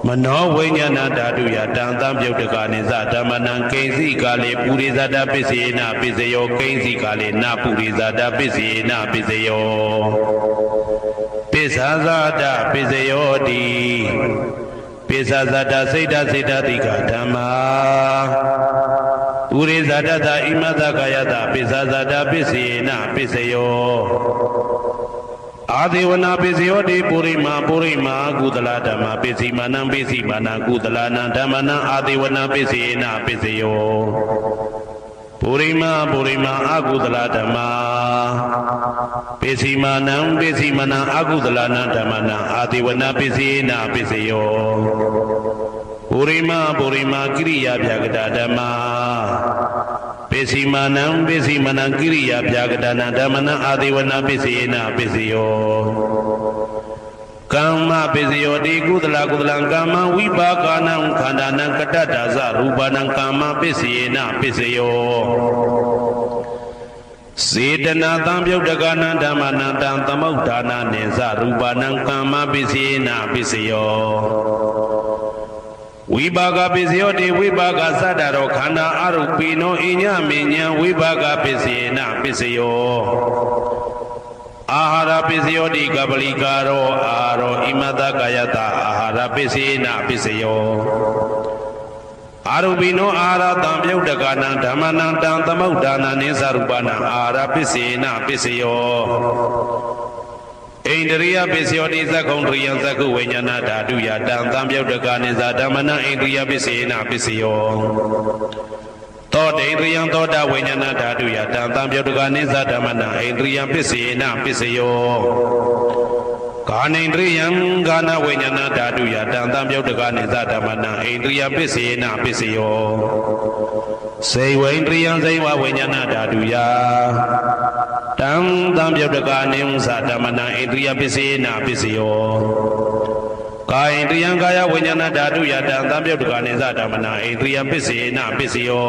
[SPEAKER 1] မနောဝိညာဏဓာတုယတံတံပြုတ်တကနိသဓမ္မနံကိဉ္စီကာလေပုရိသဒပိစေနာပိစယောကိဉ္စီကာလေနပုရိသဒပိစေနာပိစယောပိစ္ဆာဇာတပိစယောတိပိစ္ဆာဇာတစိတ်တတိကဓမ္မာပုရိသဒတဣမတကာယတပိစ္ဆာဇာတပိစေနာပိစယောအာဒေဝနာပိစယောတိပုရိမာကုသလဓမ္မာပိစီမာနံကုသလနံဓမ္မနံအာဒေဝနာပိစေနာပိစယောပုရိမာအကုသလဓမ္မာပိစီမာနံအကုသလနံဓမ္မနံအာဒေဝနာပိစေနာပိစယောပုရိမာကိရိယာဗျာကတဓမ္မာပိစီမာနံကိရိယာဗျာကတနံဓမ္မနံအာဒေဝနာပိစေနာပိစယောကာမပိစယောတိကုသလကာမဝိပါကနံခန္ဓာနံကတ္တဒါဇရူပနံကာမပိစေနာပိစယောစေတနာတံပြုတ်တကနံဓမ္မနံတံသမုဋ္ဌာနာနိသရူပနံကာမပိစေနာပိစယောဝိပါကပိစယောတိဝိပါကသတ္တရောခန္ဓာအရုပိနောအညမေညံဝိပါကပိစေနာပိစယောအာဟာရပိစယောတိကပလိကာရောအာရောဣမတကာယတအာဟာရပိစေနာပိစယောအာရုပိနောအာဟာရတံပြုတ်တကနံဓမ္မနံတံသမုဋ္ဌာနာနိသရူပနံအာဟာရပိစေနာပိစယောဣန္ဒရိယပိစယောတိသက္ကုံတရိယံသက္ခုဝိညာဏဓာတုယတံတံပြုတ်တကနိသဓမ္မနံဣန္ဒရိယပိစေနာပိစယောသောတေန္ဒရိယံသောတာဝိညာဏဓာတုယတံတံပြုတ်တကနိသဓမ္မနံဣန္ဒရိယပိစေနာပိစယော Kanindriyam Gana Vinyana Daduya Dantam Yodagani Zadamana Indriya Pisina Pisio Say Wendriyan Zaywa Vinyana Daduya Dantam Yodagani Zadamana Indriya Pisina Pisio Kaindriyan Gaya Vinyana Daduya Dantam Yodagani Zadamana Indriya Pisina Pisio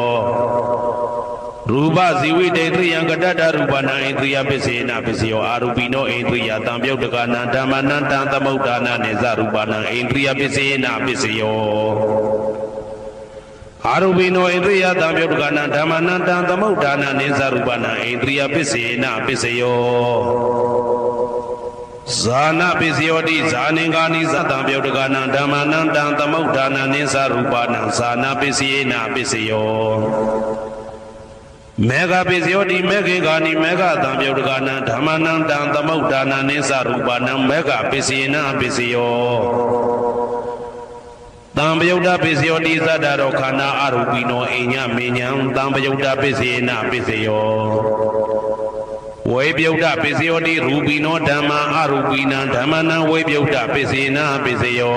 [SPEAKER 1] Ruba Ziwi Indriyan Gadada Rubana Indriya Pisina Pisio Arubino Indriya Tambyo Dagana Damana Tantamudana Neza Rubana Indriya Pisina Pisio Arubino Indriya Tambyo Dagana Damana Tantamudana Neza Rubana Indriya Pisina Pisio Zana Pisio Di Zaningani Zatambyo Dagana Damana Tantamudana Neza Rubana Zana Pisina Pisio Mega Pisiodi Megani Mega Tamyodana Dhamana Dantamudana Nisa Rubana Mega Pisina Pisio Tamyoda Pisiodi Zadarokana Arubino Inya Minyam Tamyoda Pisina Pisio Webyoda Pisiodi Rubino Dama Arubina Dhamana Webyoda Pisina Pisio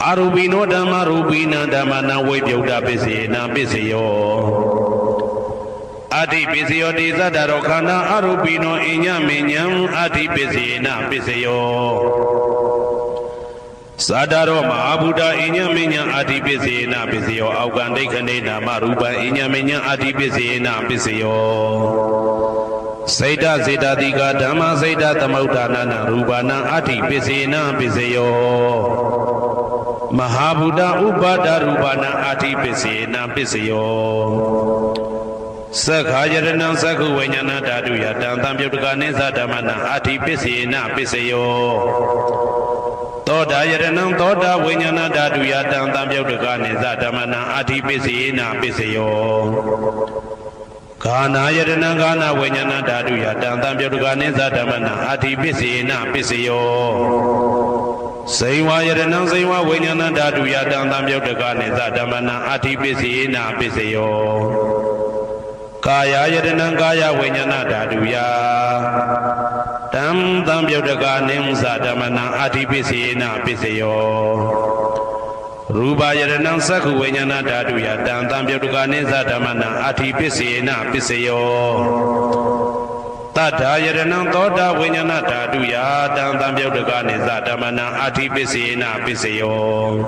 [SPEAKER 1] Arubino Dama Rubina Dhamana Webyoda Pisina Pisio Adi Pisio di Zadarokana Arubino Inya Minyam Adi Pisina Pisio Sadaro Mahabuddha Inya Minya Adi Pisina Pisio Augande Kanena Maruba Inya Minya Adi Pisina Pisio Seda Seda Diga Dhamma Seda Tamaudana Rubana Adi Pisina Pisio Mahabuddha Upada Rubana Adi Pisina Pisio Sakhajarana Sakhu Vinyana Daduya Dantam Yodagani Zadamana Adi Pisina Pisio Toda Yaranam Toda Vinyana Daduya Dantam Yodagani Zadamana Adi Pisina Pisio Kana Yarana Gana Vinyana Daduya Dantam Yodagani Zadamana Adi Pisina Pisio Saywa Yaranam Saywa Vinyana Daduya Dantam Yodagani Zadamana Adi Pisina Pisio Kaya Yadana Kaya Vinyana Daduya Tam Tam Yodagani Zadamana Adi Pisina Pisio Ruba Yadana Sakhu Vinyana Daduya Tam Tam Yodagani Zadamana Adi Pisina Pisio Tata Yadana Toda Vinyana Daduya Tam Tam Yodagani Zadamana Adi Pisina Pisio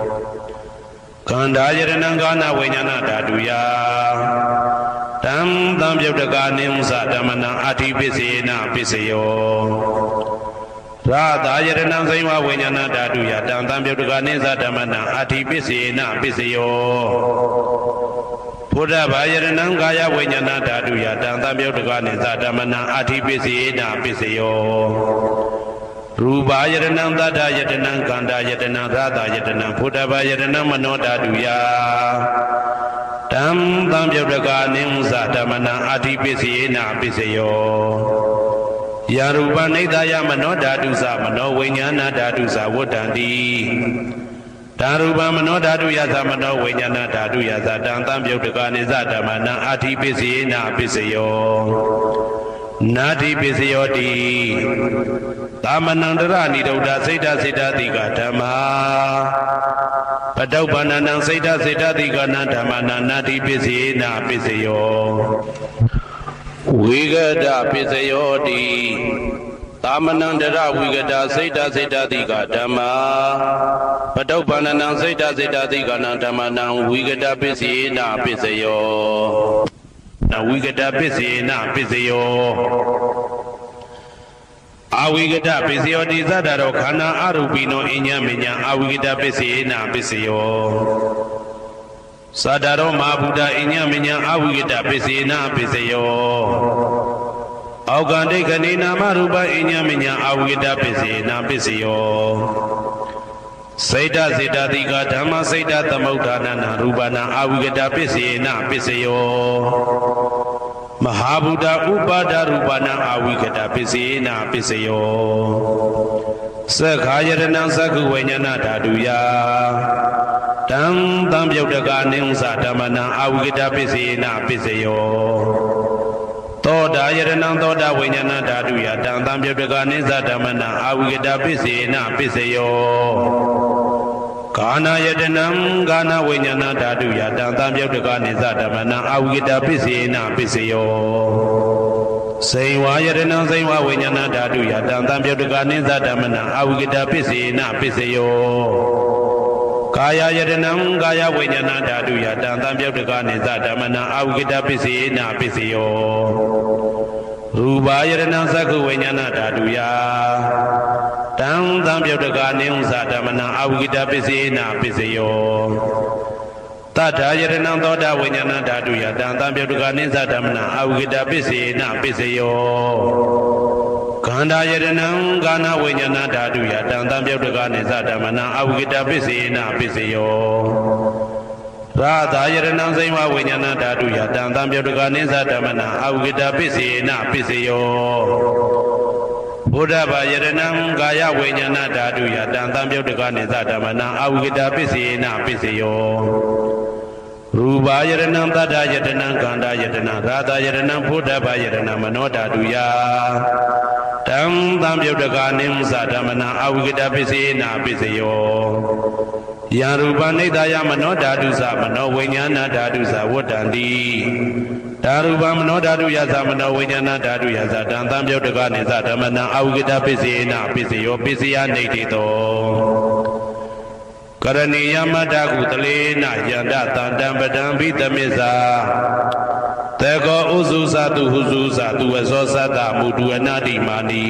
[SPEAKER 1] Kanda Yadana Gana Vinyana Daduya Tam Tam Yodagani Zadamana Adi Pisina Pisio Radha Yadana Zaywa Vinyana Daduya Tam Tam Yodagani Zadamana Adi Pisina Pisio Buddha Yadana Gaya Vinyana Daduya Tam Tam Yodagani Zadamana Adi Pisina Pisio Ruba Yadana Dada Yadana Kanda Yadana Radha Yadana Buddha Yadana Mano Daduya Tam Tam Yodagani Zadamana Adi Pisina Pisio Yaruba Nidaya Mano Dadusa Mano Vinyana Dadusa Wodandi Daruba Mano Daduya Mano Vinyana Daduya Tam Tam Yodagani Zadamana Adi Pisina Pisio Nadi Pisio Di Tamanandara Nidoda Seda Seda Diga Dhamma Padaupananang Seda Seda Diga Dhamma Nadi Pisina Pisio Vigada Pisio Di Tamanandara Vigada Seda Seda Diga Dhamma Padaupananang Seda Seda Diga Dhamma Vigada Pisina Pisio Vigada Pisina Pisio Avigada Pisio di Zadaro Kana Arubino Inya Minya Avigada Pisina Pisio Sadaro Mabuddha Inya Minya Avigada Pisina Pisio Augande Kanina Maruba Inya Minya Avigada Pisina Pisio Seda Seda Diga Dhamma Seda Tamaudana Rubana Avigada Pisina Pisio Mahabuddha Upada Rubana Avigada Pisina Pisio Sakhajarana Sakhu Vinyana Daduya Tam Tam Yodagani Zadamana Avigada Pisina Pisio သောတာယတနံသောတာဝိညာဏဓာတုယတံသံပြုတ်တကနိစ္စဓမ္မနံအာဝိကတပစ္စေနပစ္စယောကာနာယတနံကာနာဝိညာဏဓာတုယတံသံပြုတ်တကနိစ္စဓမ္မနံအာဝိကတပစ္စေနပစ္စယောစေဝါယတနံစေဝဝိညာဏဓာတုယတံသံပြုတ်တကနိစ္စဓမ္မနံအာဝိကတပစ္စေနပစ္စယောကာယယတနံကာယဝိညာဏဓာတုယတံသံပြုတ်တကနိစ္စဓမ္မနံအာဝိကတပစ္စေနပစ္စယောရူပယတနံသက္ခဝိညာဏဓာတုယတံသံပြုတ်တကနိဥ္စဓမ္မနံအာဝိကတပစ္စေနပစ္စယောတထာယတနံသောတာဝိညာဏဓာတုယတံသံပြုတ်တကနိစ္စဓမ္မနံအာဝိကတပစ္စေနပစ္စယောခန္ဓာယတနံကာနဝိညာဏဓာတုယတံသံပြုတ်တကနိစ္စဓမ္မနံအာဝိကတပစ္စေနပစ္စယောရာသာယတနံစိမဝိညာဏဓာတုယတံသံပြုတ်တကနိစ္စဓမ္မနံအာဝိကတပစ္စေနပစ္စယောဘုဒ္ဓဘာယတနံကာယဝိညာဏဓာတုယတံသံပြုတ်တကနိစ္စဓမ္မနံအာဝိကတပစ္စေနပစ္စယောရူပယတနံတတ္တယတနံကန္တာယတနံရာသာယတနံဘုဒ္ဓဘာယတနံမနောဓာတုယတံသံပြုတ်တကနိစ္စဓမ္မနံအာဝိကတပစ္စေနပစ္စယောယံရူပနိဒာယမနောဓာတုသမနောဝိညာဏဓာတုသဝတ္တံတိဓာရူပမနောဓာတုယသမနောဝိညာဏဓာတုယသတံသံပြုတ်တကနိစ္စဓမ္မနံအာဝိကတပစ္စေနပစ္စယောပစ္စယနေတိတောကရဏီယမတ္တကုတလေနယန္တတံတံပဒံဘိတမစ္ဆာတေကောဥစုသတုဟုစုသတုဝဇောသတ္တမုတုအနာတိမာနိ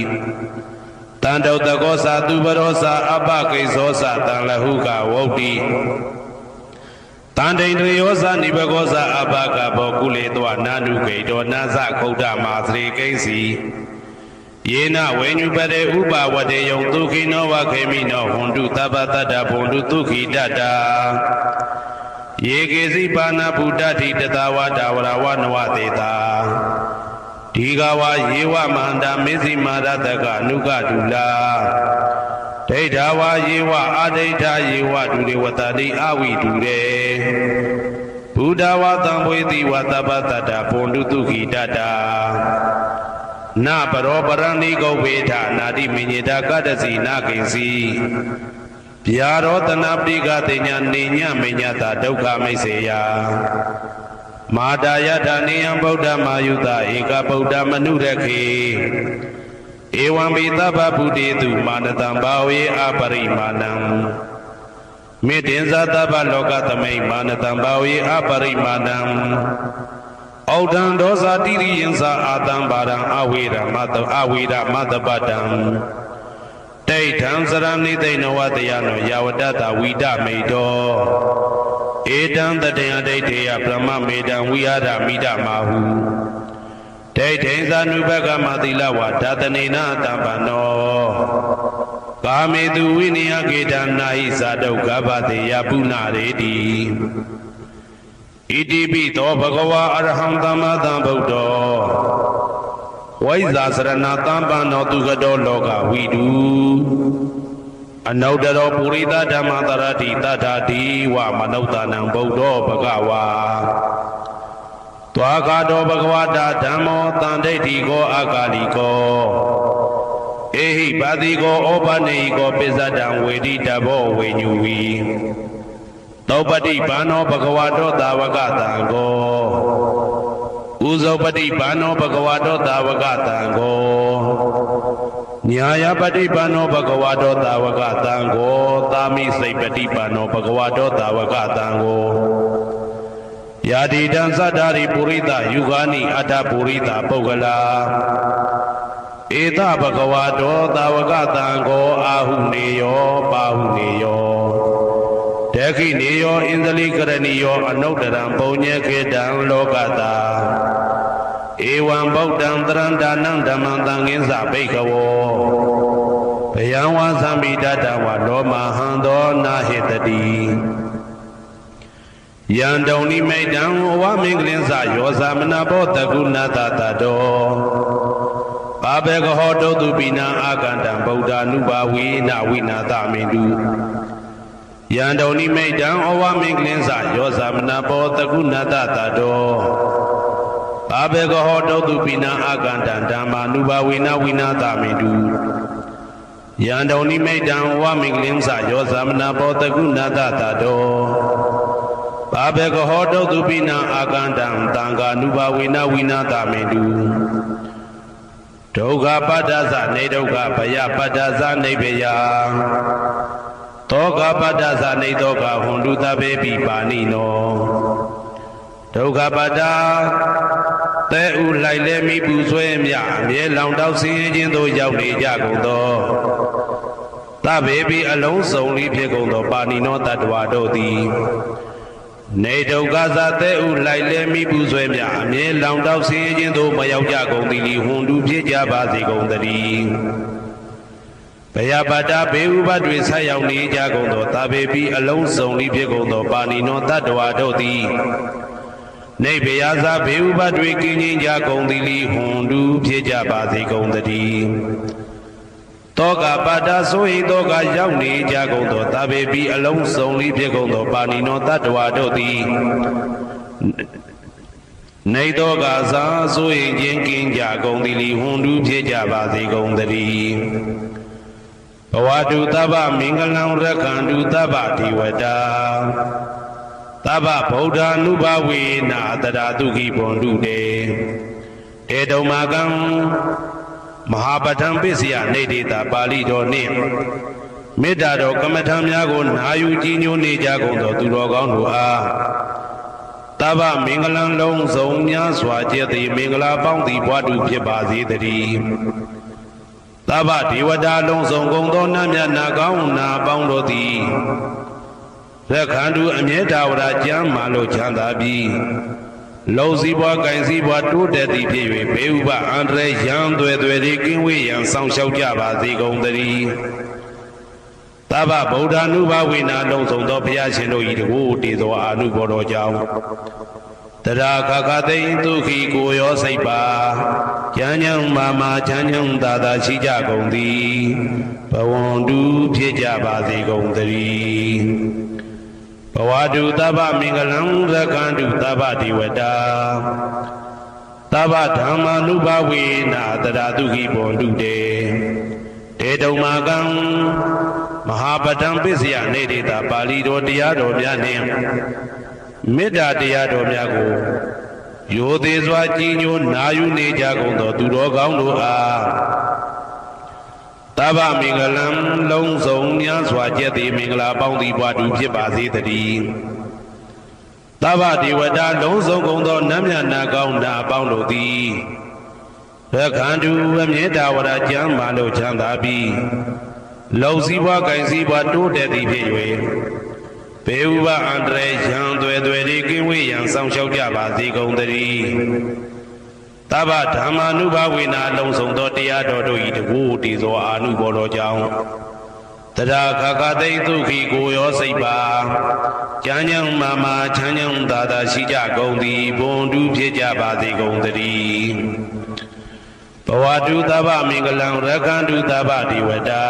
[SPEAKER 1] တံတောတကောသတုပရောသအပကိသောသတံလဟုကဝုတ်တိတန်တိန်တွေယောဇနိဘကောဇအပကဘောကုလေတောနာနုဂိတောနာသခုဒ္ဓမာသရေကိဉ္စီယေနဝေညုပတေဥပဝတေယံဒုခိနောဝခေမိနောဟွန်တုသဗ္ဗတတ္တဘွန်တုဒုခိတတ္တာယေကေစီပါဏဗုဒ္ဓတိတသဝတာဝရဝနဝတေတာဒီဃဝယေဝမန္တမေဇိမာရတကအနုကတုလာဒိဋ္ဌာဝယေဝအာဒိဋ္ဌာယေဝဒုရေဝတတိအဝိတုရေဘုဒ္ဓဝသံဝေတိဝသဗ္ဗတတ္တဘွန်တုဒုခိတတ္တာနပရောပရဏိကောဝေထနာတိမိညေတာကတ္တစီနာကိဉ္စီဗျာရောတနာပိကတိညာနေညမိညတာဒုက္ခမိတ်စေယမာတာယထာနေယံဗုဒ္ဓမာယုတဧကဗုဒ္ဓမနုရခေဧဝံပိသဗ္ဗဗုတေတုမာနတံဘာဝေအပရိမာဏံမေတ္တင်္ဇသဗ္ဗလောကသမိမာနတံဘာဝေအပရိမာဏံဩဒံဒောဇာတိရိယံသာအာတံဘာရံအဝေရမတအဝေရမတပတံဒိဋ္ဌံစရဏိသိဏဝတယနောယဝတ္တဝိဒမေတောဧတံတတယဒိဋ္ဌေယဗြဟ္မမေတံဝိဟာရမိဒမာဟုဒိဋ္ဌိသနုဘကမသီလဝဓာတနေနတံပနောကာမေတုဝိနိယကေတနာဟိသာဒုက္ခပတေယပုဏ္ဏရေတိဣတိပိသောဘဂဝါအရဟံသမ္မာသမ္ဗုဒ္ဓောဝိဇာစရဏသံပန္နောသူကတောလောကဝိတုအနုတ္တရောပုရိသဓမ္မတရတိတထာတိဝမနုဿာနံဗုဒ္ဓောဘဂဝါသွားခါတောဘဂဝတာဓမ္မောတန်ဒိဋ္ဌိကောအကာလိကောဧဟိပါတိကောဩပနေဟိကောပစ္စဒံဝေတိတဘောဝေညူဝီသောပတိဘာနောဘဂဝတောသာဝကတံကိုဥဇောပတိဘာနောဘဂဝတောသာဝကတံကိုညာယပတိဘာနောဘဂဝတောသာဝကတံကိုသာမိစိတ်ပတိဘာနောဘဂဝတောသာဝကတံကိုယာတိတံသတ္တာရိပုရိသယုဂာနိအတ္တပုရိသပုဂ္ဂလာဧတဘဂဝတောသာဝကတံကိုအာဟုနေယောပါဟုနေယောတေခိနေယောဣန္ဒလိကရဏီယောအနုတ္တရံပုံညေခေတံလောကတာဧဝံဗုဒ္ဓံတရန္တာနံဓမ္မံသံဃင်းစဘိက္ခဝောဘယံဝါသံမိတတဝလောမဟံသောနာဟိတတိယံတုံနိမိတံဝမင်္ဂလင်းစယောသမနာဘောတကုဏတတတောဘာဘေကဟောတုတုပိနံအာကန္တံဗုဒ္ဓ ानु ဘာဝေနဝိနာသမင်တုယံတုံနိမိတံဩဝမင်္ဂလင်းစယောသမနာဘောတကုဏတတတော ဘာဘေကဟောတောတုပိနာအာကန္တံဓမ္မာနုဘဝေနဝိနာသမင်တုယံတော်နိမိတ်တံဝမင်္ဂလင်းစယောသမနာဘောတကုနာတတတောဘာဘေကဟောတောတုပိနာအာကန္တံတံဃာနုဘဝေနဝိနာသမင်တုဒုက္ခပတ္တသနေဒုက္ခဘယပတ္တသနေဘယတောကပတ္တသနေတောကဟွန်တုတဘေပိပါဏိနောဒုက္ခပတ္တသဲဥလိုက်လဲမိပူဆွဲမြအမြဲလောင်တောက်ဆင်းရဲခြင်းသို့ရောက်နေကြကုန်သောသဗ္ဗေပိအလုံးစုံလိဖြစ်ကုန်သောပါဏိနောတတ္တဝါတို့သည်နေဒုက္ခသသဲဥလိုက်လဲမိပူဆွဲမြအမြဲလောင်တောက်ဆင်းရဲခြင်းသို့မရောက်ကြကုန်သည်လီဟွန်တုဖြစ်ကြပါစေကုန်သတည်းဘယပတ္တဘေဥပတွေဆက်ရောက်နေကြကုန်သောသဗ္ဗေပိအလုံးစုံလိဖြစ်ကုန်သောပါဏိနောတတ္တဝါတို့သည်နေဘယသာဘေဥပတွေကင်းခြင်းကြကုန်သည်လီဟွန်တုဖြစ်ကြပါစေကုန်သတည်းတောကပတ္တဆိုဟိတောကရောက်နေကြကုန်သောသဗ္ဗေပိအလုံးစုံလိဖြစ်ကုန်သောပါဏိနောတတ္တဝါတို့သည်နေတောကသာဆိုဟိခြင်းကင်းကြကုန်သည်လီဟွန်တုဖြစ်ကြပါစေကုန်သတည်းဘဝတုသဗ္ဗမင်္ဂလံရက္ခန္တုသဗ္ဗဒေဝတာသဗ္ဗဗုဒ္ဓ ानु ဘဝေနာတရာတုခိဘွန်တုတေတေတုံမာကံမဟာပဋ္ဌံပစ္စယနေတိတာပါဠိတော်နှင့်မေတ္တာတော်ကမ္မထံများကိုနာယူကြည်ညိုနေကြကုန်သောသူတော်ကောင်းတို့အားသဗ္ဗမင်္ဂလံလုံးစုံများစွာကျက်သည်မင်္ဂလာပေါင်းသည်ဘွားတူဖြစ်ပါစေတည်းသဗ္ဗဒေဝတာလုံးစုံကုန်သောနတ်မြတ်နာကောင်းနာပေါင်းတို့သည်ရက္ခန္တုအမြဲတဝရကျမ်းမာလို့ချမ်းသာပြီးလုံစည်းပွားကင်စည်းပွားတိုးတက်သည်ဖြစ်၍ဘေဥပအန္တရာယ်ရန်သွဲသွဲတွေကင်းဝေးရန်ဆောင်ရှောက်ကြပါစေကုန်သတည်းသဗ္ဗဗုဒ္ဓ ानु ဘဝေနာလုံးစုံသောဘုရားရှင်တို့၏တကူတည်သောအာနုဘောတော်ကြောင့်တရာခခသိဒုက္ခိကိုရောစိတ်ပါဉာဏ်ဉာဏ်မာချမ်းဉာဏ်သာသာရှိကြကုန်သည်ဘဝန္တုဖြစ်ကြပါစေကုန်သတည်းဘဝတုသဗ္ဗမင်္ဂလံရက္ခန္တုသဗ္ဗဒေဝတာသဗ္ဗဓမ္မာနုဘဝေနာတရာတုခိဘွန်တုတေတေတုံမာကံမဟာပဋ္ဌံပစ္စယနေတိတာပါဠိတော်တရားတော်များနှင့်မေတ္တာတရားတော်များကိုရိုသေစွာကြည်ညိုနာယူနေကြကုန်သောသူတော်ကောင်းတို့အားသဗ္ဗမင်္ဂလံလုံးစုံများစွာကျက်သည်မင်္ဂလာပေါင်းသည်ဘွားတူဖြစ်ပါစေတည်းသဗ္ဗဒေဝတာလုံးစုံကုန်သောနတ်မြတ်နာကောင်းနာပေါင်းတို့သည်ရက္ခန္တုအမြဲတဝရကျမ်းမာလို့ချမ်းသာပြီးလုံစည်းပွားကင်စည်းပွားတိုးတက်သည်ဖြစ်၍ဘေဥပအန္တရာယ်ရန်သွဲသွဲတွေကင်းဝေးရန်ဆောင်ရှောက်ကြပါစေကုန်သတည်းသဗ္ဗဓမ္မာနုဘဝေနာလုံးစုံသောတရားတော်တို့၏တကူတည်သောအာနုဘောတော်ကြောင့်တရာခခသိဒုက္ခိကိုရောစိတ်ပါဉာဏ်ဉာဏ်မာချမ်းဉာဏ်သာသာရှိကြကုန်သည်ဘွန်တုဖြစ်ကြပါစေကုန်သတည်းဘဝတုသဗ္ဗမင်္ဂလံရက္ခန္တုသဗ္ဗဒေဝတာ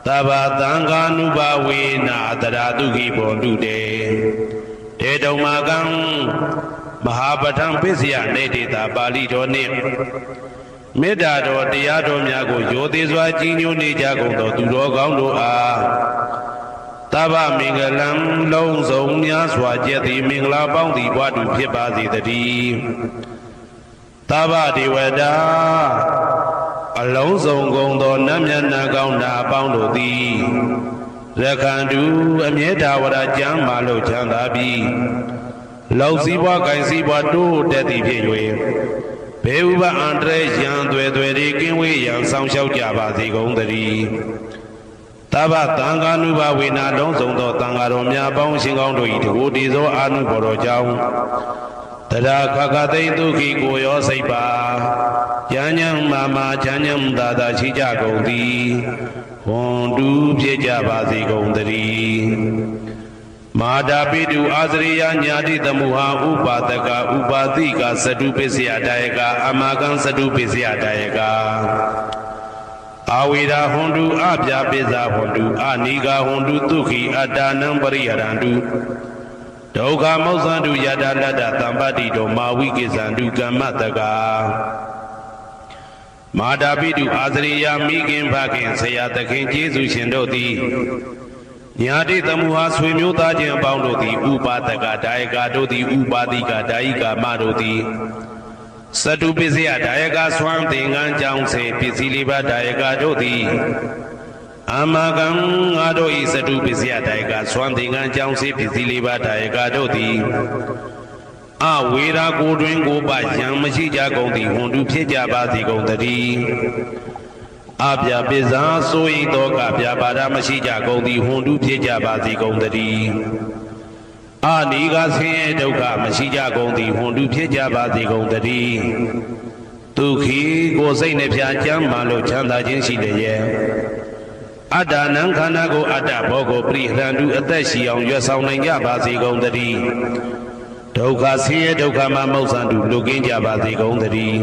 [SPEAKER 1] သဗ္ဗသံဃာနုဘဝေနာတရာတုခိဘွန်တုတေတေတုံမာကံမဟာပဋ္ဌံပစ္စယနေတိတာပါဠိတော်နှင့်မေတ္တာတော်တရားတော်များကိုရိုသေစွာကြည်ညိုနေကြကုန်သောသူတော်ကောင်းတို့အားသဗ္ဗမင်္ဂလံလုံးစုံများစွာကျက်သည်မင်္ဂလာပေါင်းသည်ဘွားတူဖြစ်ပါစေတည်းသဗ္ဗဒေဝတာအလုံးစုံကုန်သောနတ်မြတ်နာကောင်းနာပေါင်းတို့သည်ရက္ခန္တုအမြဲတဝရကျမ်းမာလို့ချမ်းသာပြီးလုံစည်းပွားကင်စည်းပွားတိုးတက်သည်ဖြစ်၍ဘေဥပအန္တရာယ်ရန်သွဲသွဲတွေကင်းဝေးရန်ဆောင်ရှောက်ကြပါစေကုန်သတည်းသဗ္ဗသံဃာနုဘဝေနာလုံးစုံသောသံဃာတော်များပေါင်းရှင်ကောင်းတို့၏တကူတည်သောအာနုဘော်တော်ကြောင့်တရာခခသိဒုက္ခိကိုရောစိတ်ပါဉာဏ်ဉာဏ်မာချမ်းဉာဏ်သာသာရှိကြကုန်သည်ဟွန်တူဖြစ်ကြပါစေကုန်သတည်းမာတာပိတုအာသရိယညာတိသမုဟာဥပါဒကဥပါတိကသတုပစ္စယတယကအမကံသတုပစ္စယတယကအာဝေရာဟွန်တုအပြပိဇာဟွန်တုအနိဂါဟွန်တုဒုက္ခိအတ္တနံပရိဟရန္တု ဒုက္ခမောဇန္တုယတာလတ္တသံပတိတောမာဝိကိသန္တုကမ္မတကာမာတာပိတုအာသရိယာမိခင်ဖခင်ဆရာသခင်ကျေးဇူးရှင်တို့သည်ညာတိတမှုဟာဆွေမျိုးသားချင်းအပေါင်းတို့သည်ဥပါဒကဒါယကတို့သည်ဥပါတိကဒါယိကာမတို့သည်စတုပစ္စယဒါယကဆွမ်းသင်္ကန်းကြောင့်စေပစ္စည်းလေးပါးဒါယကတို့သည်အမကံငါတို့ဤစတုပစ္စယဒါယကဆွမ်းသင်္ကန်းကြောင့်စေပစ္စည်းလေးပါးဒါယကတို့သည်အဝေရာကိုတွင်ကိုပယံမရှိကြကုန်သည်ဟွန်တုဖြစ်ကြပါစေကုန်တည်းအပြာပိဇာဆိုဤသောကပြာပါဒမရှိကြကုန်သည်ဟွန်တုဖြစ်ကြပါစေကုန်တည်းအာနိကဆင်းရဲဒုက္ခမရှိကြကုန်သည်ဟွန်တုဖြစ်ကြပါစေကုန်တည်းဒုက္ခိကိုယ်စိတ်နှဖျားချမ်းမှလို့ချမ်းသာခြင်းရှိလျက်အတ္တနံခန္ဓာကိုအတ္တဘောကိုပရိဟရန္တုအသက်ရှိအောင်ရွတ်ဆောင်နိုင်ကြပါစေကုန်တည်းဒုက္ခဆင်းရဲဒုက္ခမှမောဇ္ဇန္တုလွတ်ကင်းကြပါစေကုန်တည်း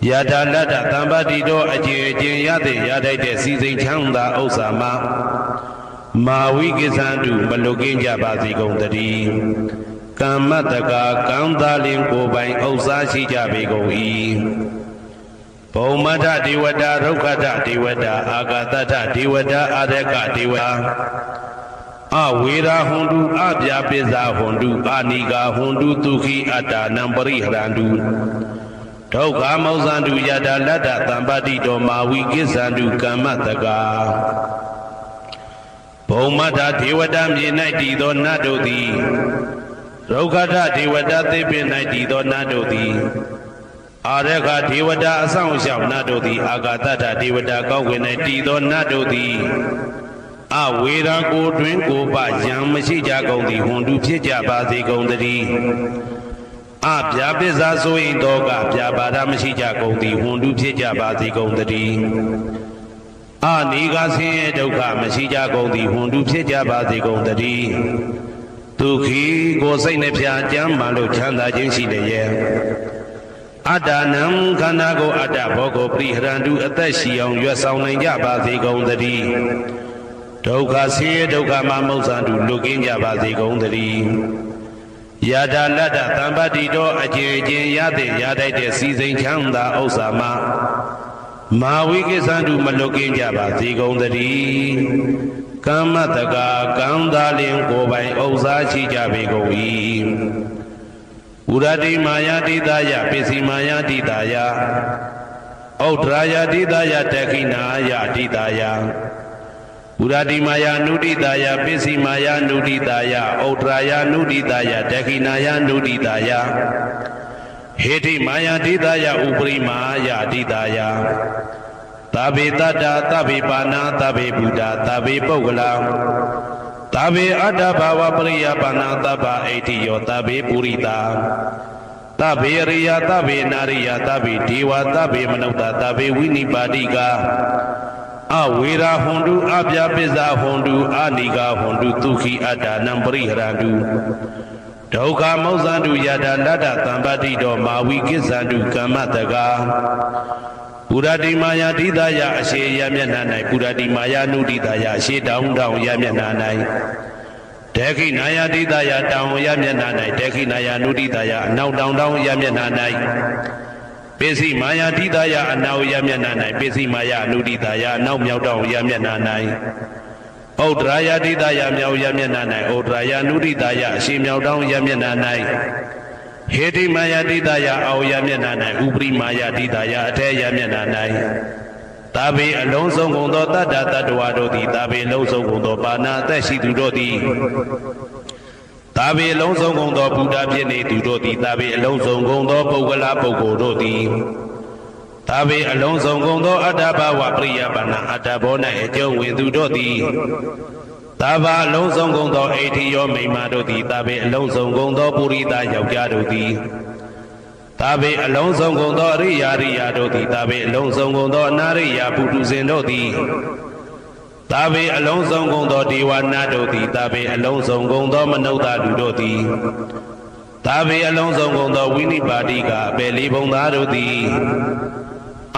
[SPEAKER 1] ယတာလတ္တသံပတိတောအကျဉ်အကျဉ်ရတဲ့ရထိုက်တဲ့စီစိန်ချမ်းသာဥစ္စာမှမာဝိကိသန္တုမလွတ်ကင်းကြပါစေကုန်တည်းကမ္မတကာကံသာလင်ကိုယ်ပိုင်ဥစ္စာရှိကြပေကုန်၏ဘုံမထဒေဝတာဒုက္ခတဒေဝတာအာဂတထဒေဝတာအာရကဒေဝတာအဝေရာဟွန်တုအပြာပိဇာဟွန်တုအာနိကာဟွန်တုဒုက္ခိအတ္တနံပရိဟရန္တုဒုက္ခမောဇန္တုယတာလတ္တသံပတိတောမာဝိကိသန္တုကမ္မတကာဘုံမထဒေဝတာမြေ၌တည်သောနတ်တို့သည်ဒုက္ခထဒေဝတာသေပင်၌တည်သောနတ်တို့သည်အာရခဒေဝတာအဆောင်ရှောက်နတ်တို့သည်အာဂတထဒေဝတာကောင်းကင်၌တည်သောနတ်တို့သည်အဝေရာကိုတွင်ကိုပယံမရှိကြကုန်သည်ဟွန်တုဖြစ်ကြပါစေကုန်တည်းအပြာပိဇာဆိုရင်တော့ကပြာပါဒမရှိကြကုန်သည်ဟွန်တုဖြစ်ကြပါစေကုန်တည်းအနိကဆင်းရဲဒုက္ခမရှိကြကုန်သည်ဟွန်တုဖြစ်ကြပါစေကုန်တည်းဒုက္ခိကိုယ်စိတ်နှဖျားကြမ်းမှလို့ချမ်းသာခြင်းရှိလျက်အတ္တနံခန္ဓာကိုအတ္တဘောကိုပရိဟရန္တုအသက်ရှိအောင်ရွတ်ဆောင်နိုင်ကြပါစေကုန်တည်းဒုက္ခဆင်းရဲဒုက္ခမှမောဇ္ဇန္တုလွတ်ကင်းကြပါစေကုန်တည်းယတာလတ္တသံပတိတောအကျဉ်အကျဉ်ရတဲ့ရထိုက်တဲ့စီစိန်ချမ်းသာဥစ္စာမှမာဝိကိသန္တုမလွတ်ကင်းကြပါစေကုန်တည်းကမ္မတကာကံသာလင်ကိုယ်ပိုင်ဥစ္စာရှိကြပေကုန်၏ဥရတိမာယာတိတယပစ္စည်းမာယာတိတယဩဒရာယတိတယတခိနာယတိတယဥရတိမာယာနုတိတာယပစ္စည်းမာယာနုတိတာယဩဒရာယနုတိတာယဒခိနာယနုတိတာယဟေတိမာယာတိတာယဥပရိမာယာတိတာယသဗ္ဗေတတ္တသဗ္ဗေပါဏာသဗ္ဗေဘုဒ္ဓသဗ္ဗေပုဂ္ဂလံသဗ္ဗေအတ္တဘာဝပရိယပါဏာသဗ္ဗအိဋ္ဌိယောသဗ္ဗေပုရိတာသဗ္ဗေရိယသဗ္ဗေနာရိယသဗ္ဗေဒေဝသဗ္ဗေမနုဿသဗ္ဗေဝိနိပါတိကအဝေရာဟွန်တုအပြာပိဇာဟွန်တုအာနိကာဟွန်တုဒုက္ခိအတ္တနံပရိဟရန္တုဒုက္ခမောဇန္တုယတာလတ္တသံပတိတောမာဝိကိသန္တုကမ္မတကာပုရတိမာယာတိတယအရှိယမျက်နှာ၌ပုရတိမာယာနုတိတယအရှိတောင်းတောင်းယမျက်နှာ၌ဒေခိနာယတိတယတောင်းယမျက်နှာ၌ဒေခိနာယနုတိတယအနောက်တောင်းတောင်းယမျက်နှာ၌ပစ္စည်းမာယာတိတယအနောက်ယမျက်နှာ၌ပစ္စည်းမာယာနုတိတယအနောက်မြောက်တောင်းယမျက်နှာ၌ဩဒရာယတိတယမြောက်ယမျက်နှာ၌ဩဒရာယနုတိတယအရှိမြောက်တောင်းယမျက်နှာ၌ဟေတိမာယာတိတယအောယမျက်နှာ၌ဥပရိမာယာတိတယအထေယမျက်နှာ၌သာဘေအလုံးစုံကုန်သောတတ္တတ္တဝါတို့သည်သာဘေလုံးစုံကုန်သောပါဏာအသက်ရှိသူတို့သည်သာဘေအလုံးစုံကုန်သောဘုရားဖြစ်နေသူတို့သည်သာဘေအလုံးစုံကုန်သောပုဂ္ဂလပုဂ္ဂိုလ်တို့သည်သာဘေအလုံးစုံကုန်သောအတ္တဘာဝပရိယပါဏာအတ္တဘော၌အကျုံးဝင်သူတို့သည်သာဘာအလုံးစုံကုန်သောအိဋ္ဌိယောမိမ္မာတို့သည်သာဘေအလုံးစုံကုန်သောပုရိသယောက်ျားတို့သည်သာဘေအလုံးစုံကုန်သောအရိယာရိယာတို့သည်သာဘေအလုံးစုံကုန်သောအနာရိယာပုထုဇဉ်တို့သည်သာဘေအလုံးစုံကုန်သောဒေဝနာတို့သည်သာဘေအလုံးစုံကုန်သောမနုဿလူတို့သည်သာဘေအလုံးစုံကုန်သောဝိနိပါတိကအပေလေးဘုံသားတို့သည်